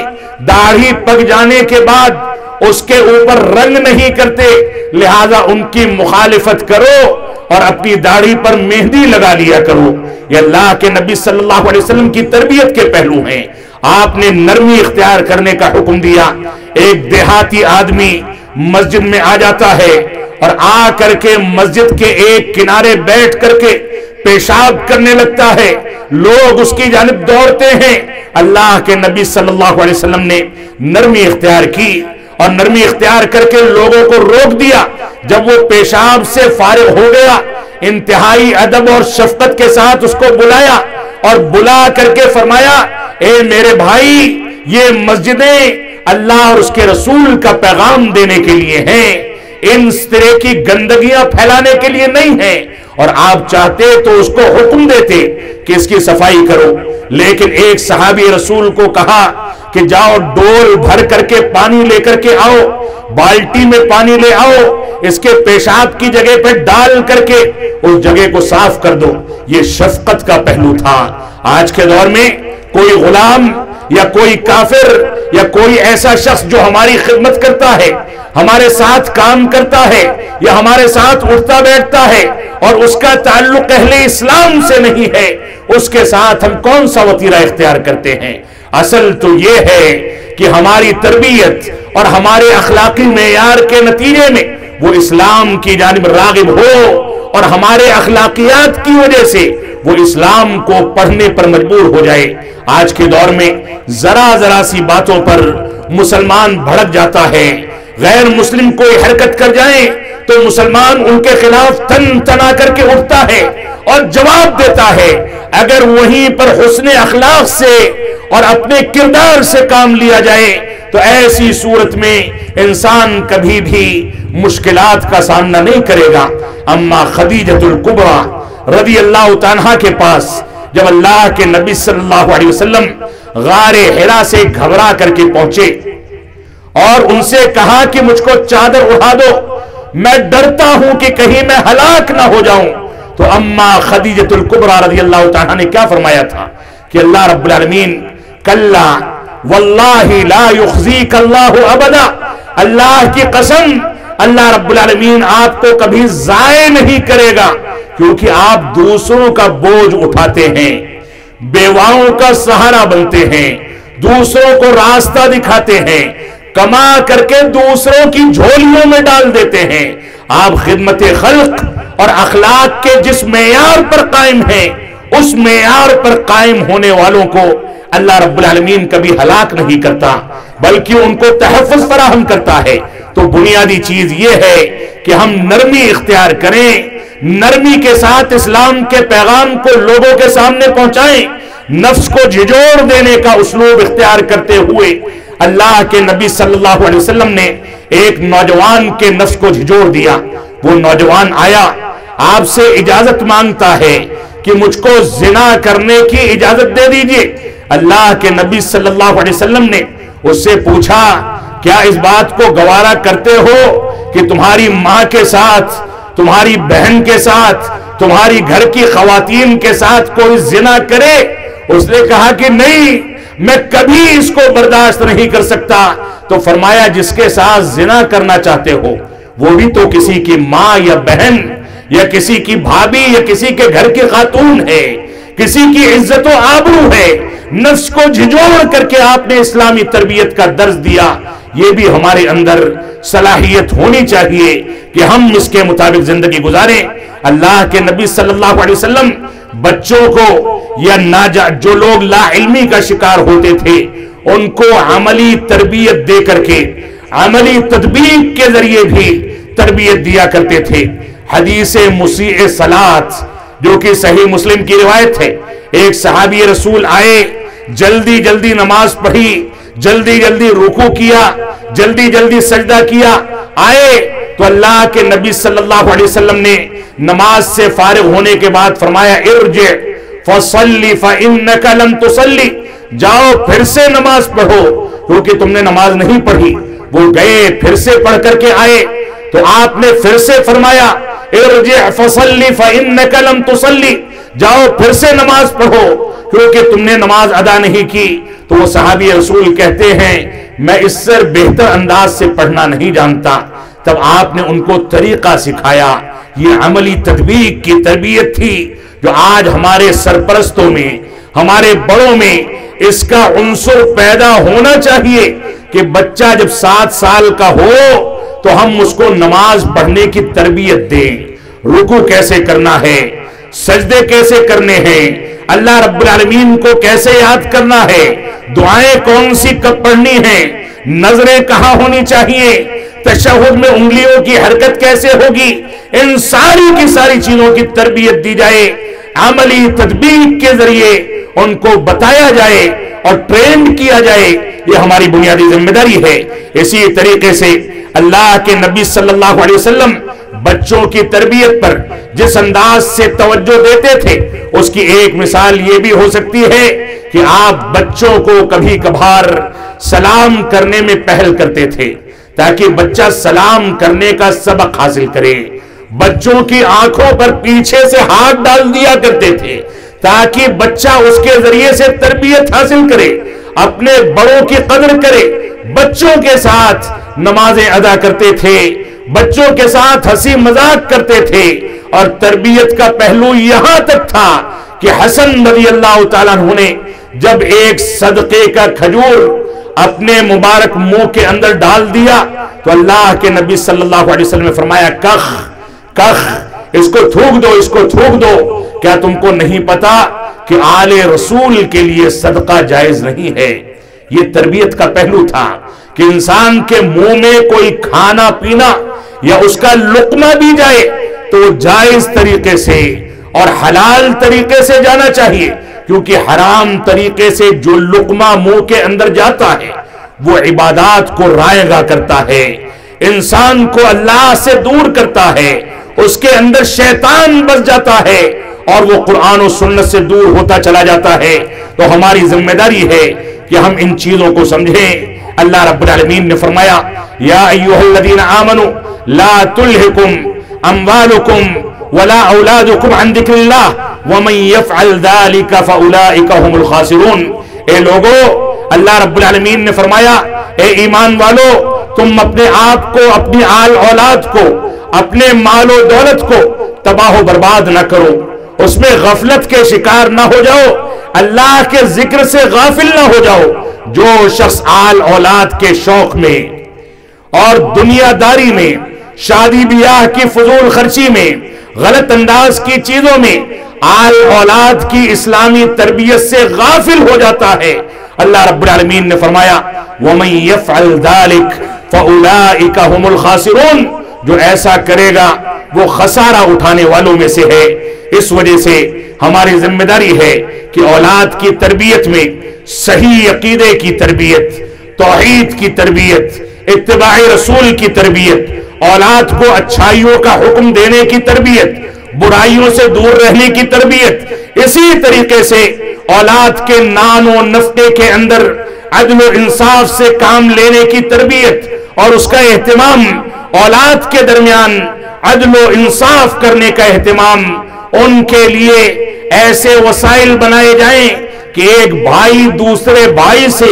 داڑھی پک جانے کے بعد اس کے اوپر رنگ نہیں کرتے, لہذا ان کی مخالفت کرو اور اپنی داڑھی پر مہندی لگا لیا کرو. یہ اللہ کے نبی صلی اللہ علیہ وسلم کی تربیت کے پہلو ہیں. آپ نے نرمی اختیار کرنے کا حکم دیا. ایک دیہاتی آدمی مسجد میں آ جاتا ہے اور آ کر کے مسجد کے ایک کنارے بیٹھ کر کے پیشاب کرنے لگتا ہے، لوگ اس کی جانب دوڑتے ہیں۔ اللہ کے نبی صلی اللہ علیہ وسلم نے نرمی اختیار کی اور نرمی اختیار کر کے لوگوں کو روک دیا۔ جب وہ پیشاب سے فارغ ہو گیا، انتہائی ادب اور شفقت کے ساتھ اس کو بلایا اور بلا کر کے فرمایا، اے میرے بھائی، یہ مسجدیں اللہ اور اس کے رسول کا پیغام دینے کے لیے ہیں، ان طرح کی گندگیاں پھیلانے کے لیے نہیں ہیں، اور آپ چاہتے تو اس کو حکم دیتے کہ اس کی صفائی کرو، لیکن ایک صحابی رسول کو کہا کہ جاؤ ڈول بھر کر کے پانی لے کر کے آؤ، بالٹی میں پانی لے آؤ، اس کے پیشاب کی جگہ پہ ڈال کر کے اس جگہ کو صاف کر دو۔ یہ شفقت کا پہلو تھا۔ آج کے دور میں کوئی غلام یا کوئی کافر یا کوئی ایسا شخص جو ہماری خدمت کرتا ہے، ہمارے ساتھ کام کرتا ہے یا ہمارے ساتھ اٹھتا بیٹھتا ہے اور اس کا تعلق اہل اسلام سے نہیں ہے، اس کے ساتھ ہم کون سا وتیرہ اختیار کرتے ہیں؟ اصل تو یہ ہے کہ ہماری تربیت اور ہمارے اخلاقی معیار کے نتیجے میں وہ اسلام کی جانب راغب ہو اور ہمارے اخلاقیات کی وجہ سے وہ اسلام کو پڑھنے پر مجبور ہو جائے۔ آج کے دور میں ذرا سی باتوں پر مسلمان بھڑک جاتا ہے، غیر مسلم کوئی حرکت کر جائیں تو مسلمان ان کے خلاف تن تنا کر کے اٹھتا ہے اور جواب دیتا ہے۔ اگر وہیں پر حسن اخلاق سے اور اپنے کردار سے کام لیا جائے تو ایسی صورت میں انسان کبھی بھی مشکلات کا سامنا نہیں کرے گا۔ اما خدیجہ الکبریٰ رضی اللہ عنہا کے پاس جب اللہ کے نبی صلی اللہ علیہ وسلم غار حرا سے گھبرا کر کے پہنچے اور ان سے کہا کہ مجھ کو چادر اڑا دو، میں ڈرتا ہوں کہ کہیں میں ہلاک نہ ہو جاؤں، تو اما خدیجہ الکبریٰ رضی اللہ عنہا نے کیا فرمایا تھا کہ اللہ رب العالمین کلا واللہ لا یخزیک اللہ ابدا، اللہ کی قسم اللہ رب العالمین آپ کو کبھی ضائع نہیں کرے گا، کیونکہ آپ دوسروں کا بوجھ اٹھاتے ہیں، بیواؤں کا سہارا بنتے ہیں، دوسروں کو راستہ دکھاتے ہیں، کما کر کے دوسروں کی جھولیوں میں ڈال دیتے ہیں۔ آپ خدمت خلق اور اخلاق کے جس معیار پر قائم ہیں، اس معیار پر قائم ہونے والوں کو اللہ رب العالمین کبھی ہلاک نہیں کرتا بلکہ ان کو تحفظ فراہم کرتا ہے۔ تو بنیادی چیز یہ ہے کہ ہم نرمی اختیار کریں، نرمی کے ساتھ اسلام کے پیغام کو لوگوں کے سامنے پہنچائیں، نفس کو جھجوڑ دینے کا اسلوب اختیار کرتے ہوئے اللہ کے نبی صلی اللہ علیہ وسلم نے ایک نوجوان کے نفس کو جھجوڑ دیا۔ وہ نوجوان آیا، آپ سے اجازت مانگتا ہے کہ مجھ کو زنا کرنے کی اجازت دے دیجئے۔ اللہ کے نبی صلی اللہ علیہ وسلم نے اس سے پوچھا، کیا اس بات کو گوارا کرتے ہو کہ تمہاری ماں کے ساتھ، تمہاری بہن کے ساتھ، تمہاری گھر کی خواتین کے ساتھ کوئی زنا کرے؟ اس نے کہا کہ نہیں، میں کبھی اس کو برداشت نہیں کر سکتا۔ تو فرمایا جس کے ساتھ زنا کرنا چاہتے ہو وہ بھی تو کسی کی ماں یا بہن یا کسی کی بھابی یا کسی کے گھر کی خاتون ہے، کسی کی عزت و آبرو ہے۔ نفس کو جھجوڑ کر کے آپ نے اسلامی تربیت کا درس دیا۔ یہ بھی ہمارے اندر صلاحیت ہونی چاہیے کہ ہم اس کے مطابق زندگی گزاریں۔ اللہ کے نبی صلی اللہ علیہ وسلم بچوں کو یا جو لوگ لا علمی کا شکار ہوتے تھے ان کو عملی تربیت دے کر کے عملی تطبیق کے ذریعے بھی تربیت دیا کرتے تھے۔ حدیث مسیء صلاۃ جو کہ صحیح مسلم کی روایت ہے، ایک صحابی رسول آئے، جلدی جلدی نماز پڑھی، جلدی جلدی رکوع کیا، جلدی جلدی سجدہ کیا، آئے تو اللہ کے نبی صلی اللہ علیہ وسلم نے نماز سے فارغ ہونے کے بعد فرمایا ارجع فصلی فإنک لم تصلی، جاؤ پھر سے نماز پڑھو کیونکہ تم نے نماز نہیں پڑھی۔ وہ گئے، پھر سے پڑھ کر کے آئے تو آپ نے پھر سے فرمایا ارجع فصلی فإنک لم تصلی، جاؤ پھر سے نماز پڑھو کیونکہ تم نے نماز ادا نہیں کی۔ تو وہ صحابی رسول کہتے ہیں میں اس سے بہتر انداز سے پڑھنا نہیں جانتا۔ تب آپ نے ان کو طریقہ سکھایا۔ یہ عملی تطبیق کی تربیت تھی جو آج ہمارے سرپرستوں میں، ہمارے بڑوں میں اس کا عنصر پیدا ہونا چاہیے کہ بچہ جب 7 سال کا ہو تو ہم اس کو نماز پڑھنے کی تربیت دیں، رکوع کیسے کرنا ہے، سجدے کیسے کرنے ہیں، اللہ رب العالمین کو کیسے یاد کرنا ہے، دعائیں کون سی کب پڑھنی ہیں، نظریں کہاں ہونی چاہیے، تشہد میں انگلیوں کی حرکت کیسے ہوگی، ان ساری کی ساری چیزوں کی تربیت دی جائے، عملی تطبیق کے ذریعے ان کو بتایا جائے اور ٹرینڈ کیا جائے، یہ ہماری بنیادی ذمہ داری ہے۔ اسی طریقے سے اللہ کے نبی صلی اللہ علیہ وسلم بچوں کی تربیت پر جس انداز سے توجہ دیتے تھے، اس کی ایک مثال یہ بھی ہو سکتی ہے کہ آپ بچوں کو کبھی کبھار سلام کرنے میں پہل کرتے تھے تاکہ بچہ سلام کرنے کا سبق حاصل کرے۔ بچوں کی آنکھوں پر پیچھے سے ہاتھ ڈال دیا کرتے تھے تاکہ بچہ اس کے ذریعے سے تربیت حاصل کرے، اپنے بڑوں کی قدر کرے، بچوں کے ساتھ نمازیں ادا کرتے تھے، بچوں کے ساتھ ہنسی مذاق کرتے تھے، اور تربیت کا پہلو یہاں تک تھا کہ حسن رضی اللہ تعالیٰ عنہ نے جب ایک صدقے کا کھجور اپنے مبارک منہ کے اندر ڈال دیا تو اللہ کے نبی صلی اللہ علیہ وسلم نے فرمایا، کخ کخ، اس کو تھوک دو، اس کو تھوک دو، کیا تم کو نہیں پتا کہ آل رسول کے لیے صدقہ جائز نہیں ہے؟ یہ تربیت کا پہلو تھا کہ انسان کے منہ میں کوئی کھانا پینا یا اس کا لقمہ بھی جائے تو جائز طریقے سے اور حلال طریقے سے جانا چاہیے، کیونکہ حرام طریقے سے جو لقمہ منہ کے اندر جاتا ہے وہ عبادات کو رائگاں کرتا ہے، انسان کو اللہ سے دور کرتا ہے، اس کے اندر شیطان بس جاتا ہے اور وہ قرآن و سنت سے دور ہوتا چلا جاتا ہے۔ تو ہماری ذمہ داری ہے کہ ہم ان چیزوں کو سمجھیں۔ اللہ رب العالمین نے فرمایا، یا ایھا الذین آمنوا لا تلہکم اموالکم ولا اولادکم عن ذکر اللہ ومن یفعل ذلک فاولئک هم الخاسرون۔ اے لوگو، اللہ رب العالمین نے فرمایا، اے ایمان والو، تم اپنے آپ کو، اپنی آل اولاد کو، اپنے مال و دولت کو تباہ و برباد نہ کرو، اس میں غفلت کے شکار نہ ہو جاؤ، اللہ کے ذکر سے غافل نہ ہو جاؤ۔ جو شخص آل اولاد کے شوق میں اور دنیا داری میں، شادی بیاہ کی فضول خرچی میں، غلط انداز کی چیزوں میں، آل اولاد کی اسلامی تربیت سے غافل ہو جاتا ہے، اللہ رب العالمین نے فرمایا، وَمَن يَفْعَلْ ذَلِكَ فَأُولَئِكَ هُمُ الْخَاسِرُونَ۔ جو ایسا کرے گا وہ خسارہ اٹھانے والوں میں سے ہے۔ اس وجہ سے ہماری ذمہ داری ہے کہ اولاد کی تربیت میں صحیح عقیدے کی تربیت، توحید کی تربیت، اتباع رسول کی تربیت، اولاد کو اچھائیوں کا حکم دینے کی تربیت، برائیوں سے دور رہنے کی تربیت، اسی طریقے سے اولاد کے نان و نفقے کے اندر عدل و انصاف سے کام لینے کی تربیت اور اس کا اہتمام، اولاد کے درمیان عدل و انصاف کرنے کا اہتمام، ان کے لیے ایسے وسائل بنائے جائیں کہ ایک بھائی دوسرے بھائی سے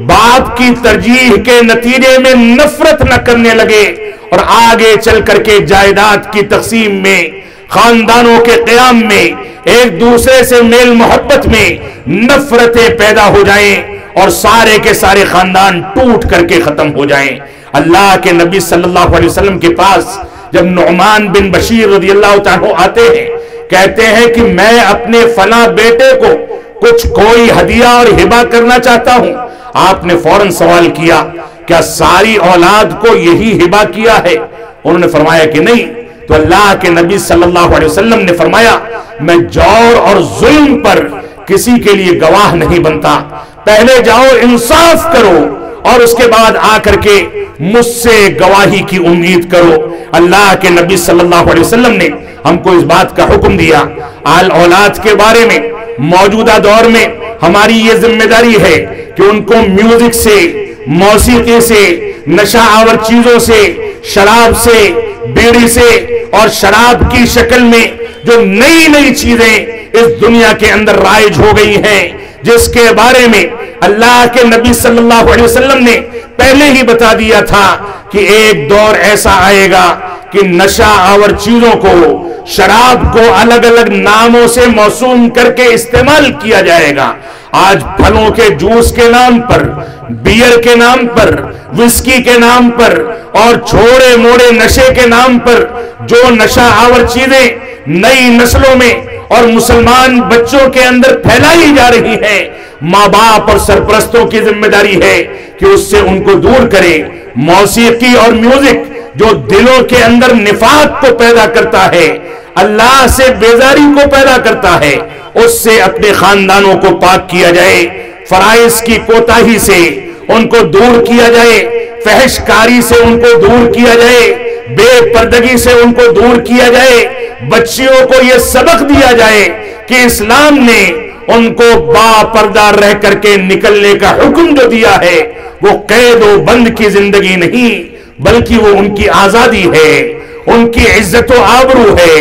باپ کی ترجیح کے نتیجے میں نفرت نہ کرنے لگے اور آگے چل کر کے جائیداد کی تقسیم میں، خاندانوں کے قیام میں، ایک دوسرے سے میل محبت میں نفرتیں پیدا ہو جائیں اور سارے کے سارے خاندان ٹوٹ کر کے ختم ہو جائیں۔ اللہ کے نبی صلی اللہ علیہ وسلم کے پاس جب نعمان بن بشیر رضی اللہ عنہ آتے ہیں، کہتے ہیں کہ میں اپنے فلاں بیٹے کو کچھ کوئی ہدیہ اور ہبہ کرنا چاہتا ہوں، آپ نے فوراً سوال کیا، کیا ساری اولاد کو یہی ہبہ کیا ہے؟ انہوں نے فرمایا کہ نہیں۔ تو اللہ کے نبی صلی اللہ علیہ وسلم نے فرمایا، میں جور اور ظلم پر کسی کے لیے گواہ نہیں بنتا، پہلے جاؤ انصاف کرو اور اس کے بعد آ کر کے مجھ سے گواہی کی امید کرو۔ اللہ کے نبی صلی اللہ علیہ وسلم نے ہم کو اس بات کا حکم دیا۔ آل اولاد کے بارے میں موجودہ دور میں ہماری یہ ذمہ داری ہے کہ ان کو میوزک سے، موسیقی سے، نشہ آور چیزوں سے، شراب سے، بیڑی سے اور شراب کی شکل میں جو نئی نئی چیزیں اس دنیا کے اندر رائج ہو گئی ہیں، جس کے بارے میں اللہ کے نبی صلی اللہ علیہ وسلم نے پہلے ہی بتا دیا تھا کہ ایک دور ایسا آئے گا کہ نشہ آور چیزوں کو، شراب کو الگ الگ ناموں سے موسوم کر کے استعمال کیا جائے گا۔ آج پھلوں کے جوس کے نام پر، بیئر کے نام پر، وسکی کے نام پر اور چھوڑے موڑے نشے کے نام پر جو نشہ آور چیزیں نئی نسلوں میں اور مسلمان بچوں کے اندر پھیلائی جا رہی ہے، ماں باپ اور سرپرستوں کی ذمہ داری ہے کہ اس سے ان کو دور کرے۔ موسیقی اور میوزک جو دلوں کے اندر نفاق کو پیدا کرتا ہے، اللہ سے بیزاری کو پیدا کرتا ہے، اس سے اپنے خاندانوں کو پاک کیا جائے، فرائض کی کوتاہی سے ان کو دور کیا جائے، فحش کاری سے ان کو دور کیا جائے، بے پردگی سے ان کو دور کیا جائے، بچیوں کو یہ سبق دیا جائے کہ اسلام نے ان کو با پردہ رہ کر کے نکلنے کا حکم جو دیا ہے وہ قید و بند کی زندگی نہیں بلکہ وہ ان کی آزادی ہے، ان کی عزت و آبرو ہے۔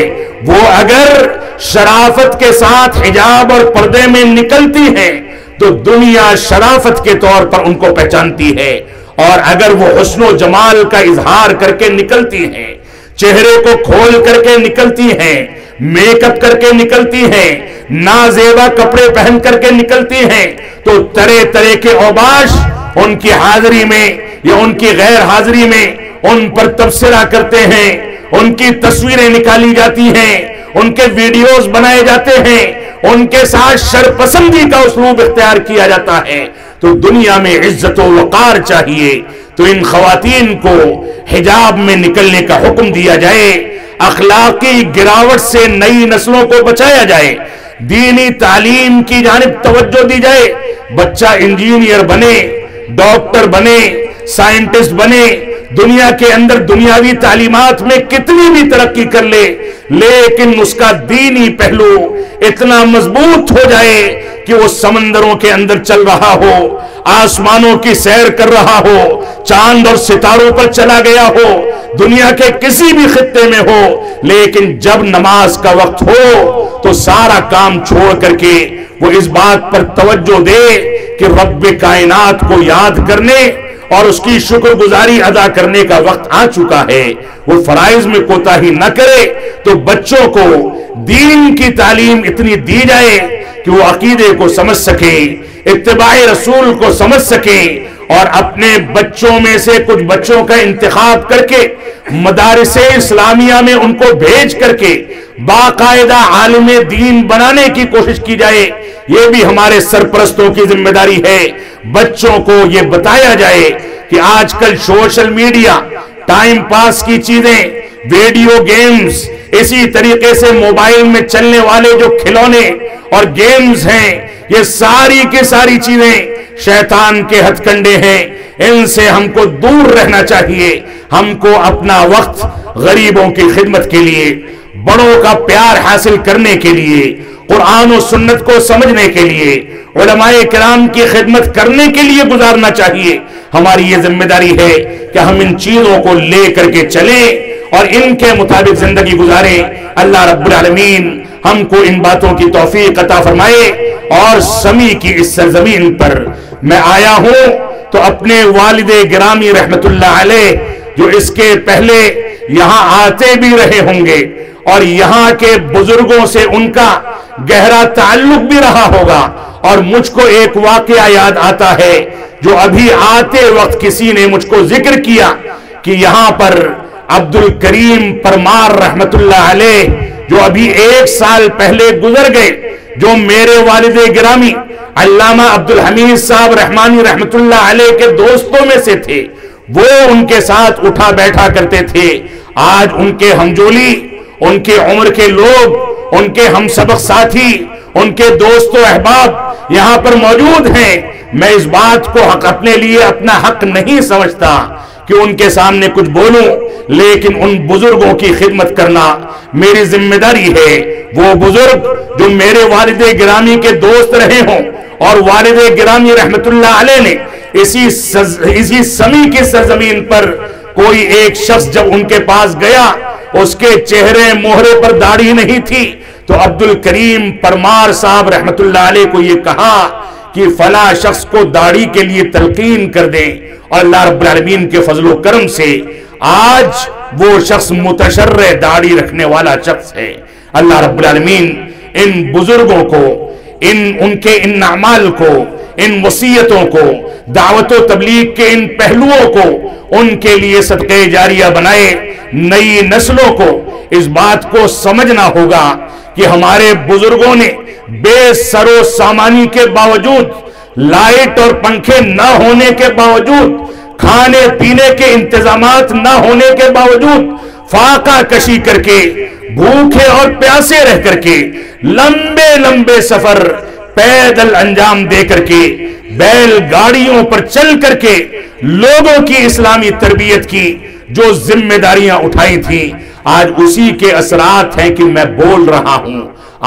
وہ اگر شرافت کے ساتھ حجاب اور پردے میں نکلتی ہیں تو دنیا شرافت کے طور پر ان کو پہچانتی ہے، اور اگر وہ حسن و جمال کا اظہار کر کے نکلتی ہیں، چہرے کو کھول کر کے نکلتی ہیں، میک اپ کر کے نکلتی ہیں، نازیبا کپڑے پہن کر کے نکلتی ہیں، تو طرح طرح کے اوباش ان کی حاضری میں یا ان کی غیر حاضری میں ان پر تبصرہ کرتے ہیں، ان کی تصویریں نکالی جاتی ہیں، ان کے ویڈیوز بنائے جاتے ہیں، ان کے ساتھ شرپسندی کا اسلوب اختیار کیا جاتا ہے۔ تو دنیا میں عزت و وقار چاہیے تو ان خواتین کو حجاب میں نکلنے کا حکم دیا جائے، اخلاقی گراوٹ سے نئی نسلوں کو بچایا جائے، دینی تعلیم کی جانب توجہ دی جائے، بچہ انجینئر بنے، ڈاکٹر بنے، سائنٹسٹ بنے، دنیا کے اندر دنیاوی تعلیمات میں کتنی بھی ترقی کر لے، لیکن اس کا دینی پہلو اتنا مضبوط ہو جائے کہ وہ سمندروں کے اندر چل رہا ہو، آسمانوں کی سیر کر رہا ہو، چاند اور ستاروں پر چلا گیا ہو، دنیا کے کسی بھی خطے میں ہو، لیکن جب نماز کا وقت ہو تو سارا کام چھوڑ کر کے وہ اس بات پر توجہ دے کہ رب کائنات کو یاد کرنے اور اس کی شکر گزاری ادا کرنے کا وقت آ چکا ہے، وہ فرائض میں کوتاہی نہ کرے۔ تو بچوں کو دین کی تعلیم اتنی دی جائے کہ وہ عقیدے کو سمجھ سکے، اتباع رسول کو سمجھ سکے، اور اپنے بچوں میں سے کچھ بچوں کا انتخاب کر کے مدارس اسلامیہ میں ان کو بھیج کر کے باقاعدہ عالم دین بنانے کی کوشش کی جائے۔ یہ بھی ہمارے سرپرستوں کی ذمہ داری ہے، بچوں کو یہ بتایا جائے کہ آج کل سوشل میڈیا، ٹائم پاس کی چیزیں، ویڈیو گیمز، اسی طریقے سے موبائل میں چلنے والے جو کھلونے اور گیمز ہیں، یہ ساری کی ساری چیزیں شیطان کے ہتھ کنڈے ہیں، ان سے ہم کو دور رہنا چاہیے۔ ہم کو اپنا وقت غریبوں کی خدمت کے لیے، بڑوں کا پیار حاصل کرنے کے لیے، قرآن و سنت کو سمجھنے کے لیے، علماء کرام کی خدمت کرنے کے لیے گزارنا چاہیے۔ ہماری یہ ذمہ داری ہے کہ ہم ان چیزوں کو لے کر کے چلیں اور ان کے مطابق زندگی گزاریں۔ اللہ رب العالمین ہم کو ان باتوں کی توفیق عطا فرمائے۔ اور سمی کی اس سرزمین پر میں آیا ہوں تو اپنے والد گرامی رحمت اللہ علیہ جو اس کے پہلے یہاں آتے بھی رہے ہوں گے اور یہاں کے بزرگوں سے ان کا گہرا تعلق بھی رہا ہوگا، اور مجھ کو ایک واقعہ یاد آتا ہے جو ابھی آتے وقت کسی نے مجھ کو ذکر کیا کہ یہاں پر عبد الکریم پرمار رحمت اللہ علیہ جو ابھی 1 سال پہلے گزر گئے، جو میرے والد گرامی علامہ عبد الحمید صاحب رحمانی رحمت اللہ علیہ کے دوستوں میں سے تھے، وہ ان کے ساتھ اٹھا بیٹھا کرتے تھے۔ آج ان کے ہمجولی، ان کے عمر کے لوگ، ان کے ہم سبق ساتھی، ان کے دوست و احباب یہاں پر موجود ہیں۔ میں اس بات کو اپنے لیے اپنا حق نہیں سمجھتا کہ ان کے سامنے کچھ بولوں، لیکن ان بزرگوں کی خدمت کرنا میری ذمہ داری ہے۔ وہ بزرگ جو میرے والد گرامی کے دوست رہے ہوں، اور والد گرامی رحمت اللہ علیہ نے اسی سمی کی سرزمین پر کوئی ایک شخص جب ان کے پاس گیا، اس کے چہرے مہرے پر داڑھی نہیں تھی، تو عبد الکریم پرمار صاحب رحمت اللہ علیہ کو یہ کہا کہ فلاں شخص کو داڑھی کے لیے تلقین کر دیں، اور اللہ رب العالمین کے فضل و کرم سے آج وہ شخص متشرع داڑھی رکھنے والا شخص ہے۔ اللہ رب العالمین ان بزرگوں کو، ان کے ان اعمال کو، ان وصیتوں کو, دعوت و تبلیغ کے ان پہلوؤں کو ان کے لیے صدقہ جاریہ بنائے. نئی نسلوں کو اس بات کو سمجھنا ہوگا کہ ہمارے بزرگوں نے بے سر و سامانی کے باوجود, لائٹ اور پنکھے نہ ہونے کے باوجود, کھانے پینے کے انتظامات نہ ہونے کے باوجود, فاقہ کشی کر کے, بھوکے اور پیاسے رہ کر کے, لمبے لمبے سفر پیدل انجام دے کر کے, بیل گاڑیوں پر چل کر کے لوگوں کی اسلامی تربیت کی جو ذمہ داریاں اٹھائی تھیں, آج اسی کے اثرات ہیں کہ میں بول رہا ہوں,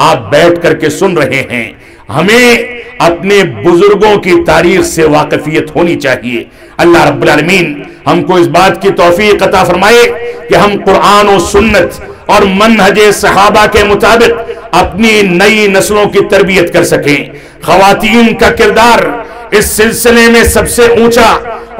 آپ بیٹھ کر کے سن رہے ہیں. ہمیں اپنے بزرگوں کی تاریخ سے واقفیت ہونی چاہیے. اللہ رب العالمین ہم کو اس بات کی توفیق عطا فرمائے کہ ہم قرآن و سنت اور منہج صحابہ کے مطابق اپنی نئی نسلوں کی تربیت کر سکیں. خواتین کا کردار اس سلسلے میں سب سے اونچا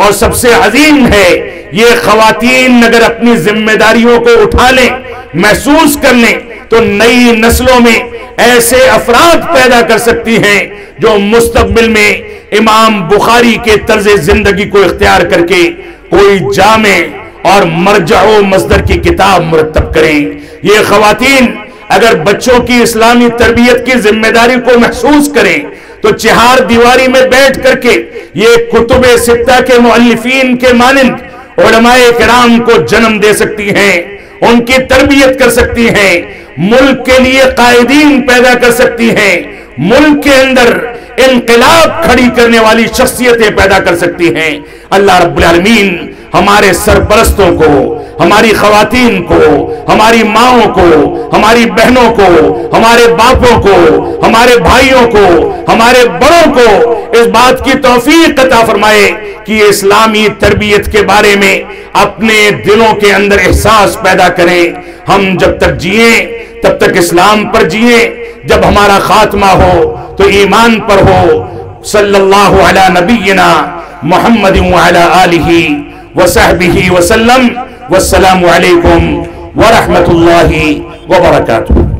اور سب سے عظیم ہے. یہ خواتین اگر اپنی ذمہ داریوں کو اٹھا لیں, محسوس کر لیں, تو نئی نسلوں میں ایسے افراد پیدا کر سکتی ہیں جو مستقبل میں امام بخاری کے طرز زندگی کو اختیار کر کے کوئی جامع اور مرجع و مصدر کی کتاب مرتب کریں. یہ خواتین اگر بچوں کی اسلامی تربیت کی ذمہ داری کو محسوس کریں تو چہار دیواری میں بیٹھ کر کے یہ کتب ستہ کے مؤلفین کے مانند علماء کرام کو جنم دے سکتی ہیں, ان کی تربیت کر سکتی ہیں, ملک کے لیے قائدین پیدا کر سکتی ہیں, ملک کے اندر انقلاب کھڑی کرنے والی شخصیتیں پیدا کر سکتی ہیں. اللہ رب العالمین ہمارے سرپرستوں کو, ہماری خواتین کو, ہماری ماؤں کو, ہماری بہنوں کو, ہمارے باپوں کو, ہمارے بھائیوں کو, ہمارے بڑوں کو اس بات کی توفیق عطا فرمائے کہ یہ اسلامی تربیت کے بارے میں اپنے دلوں کے اندر احساس پیدا کریں. ہم جب تک جئیں تب تک اسلام پر جئیں, جب ہمارا خاتمہ ہو تو ایمان پر ہو. صلی اللہ علی نبینا محمد وعلی آلہ وصحبہ وسلم. والسلام علیکم ورحمۃ اللہ وبرکاتہ.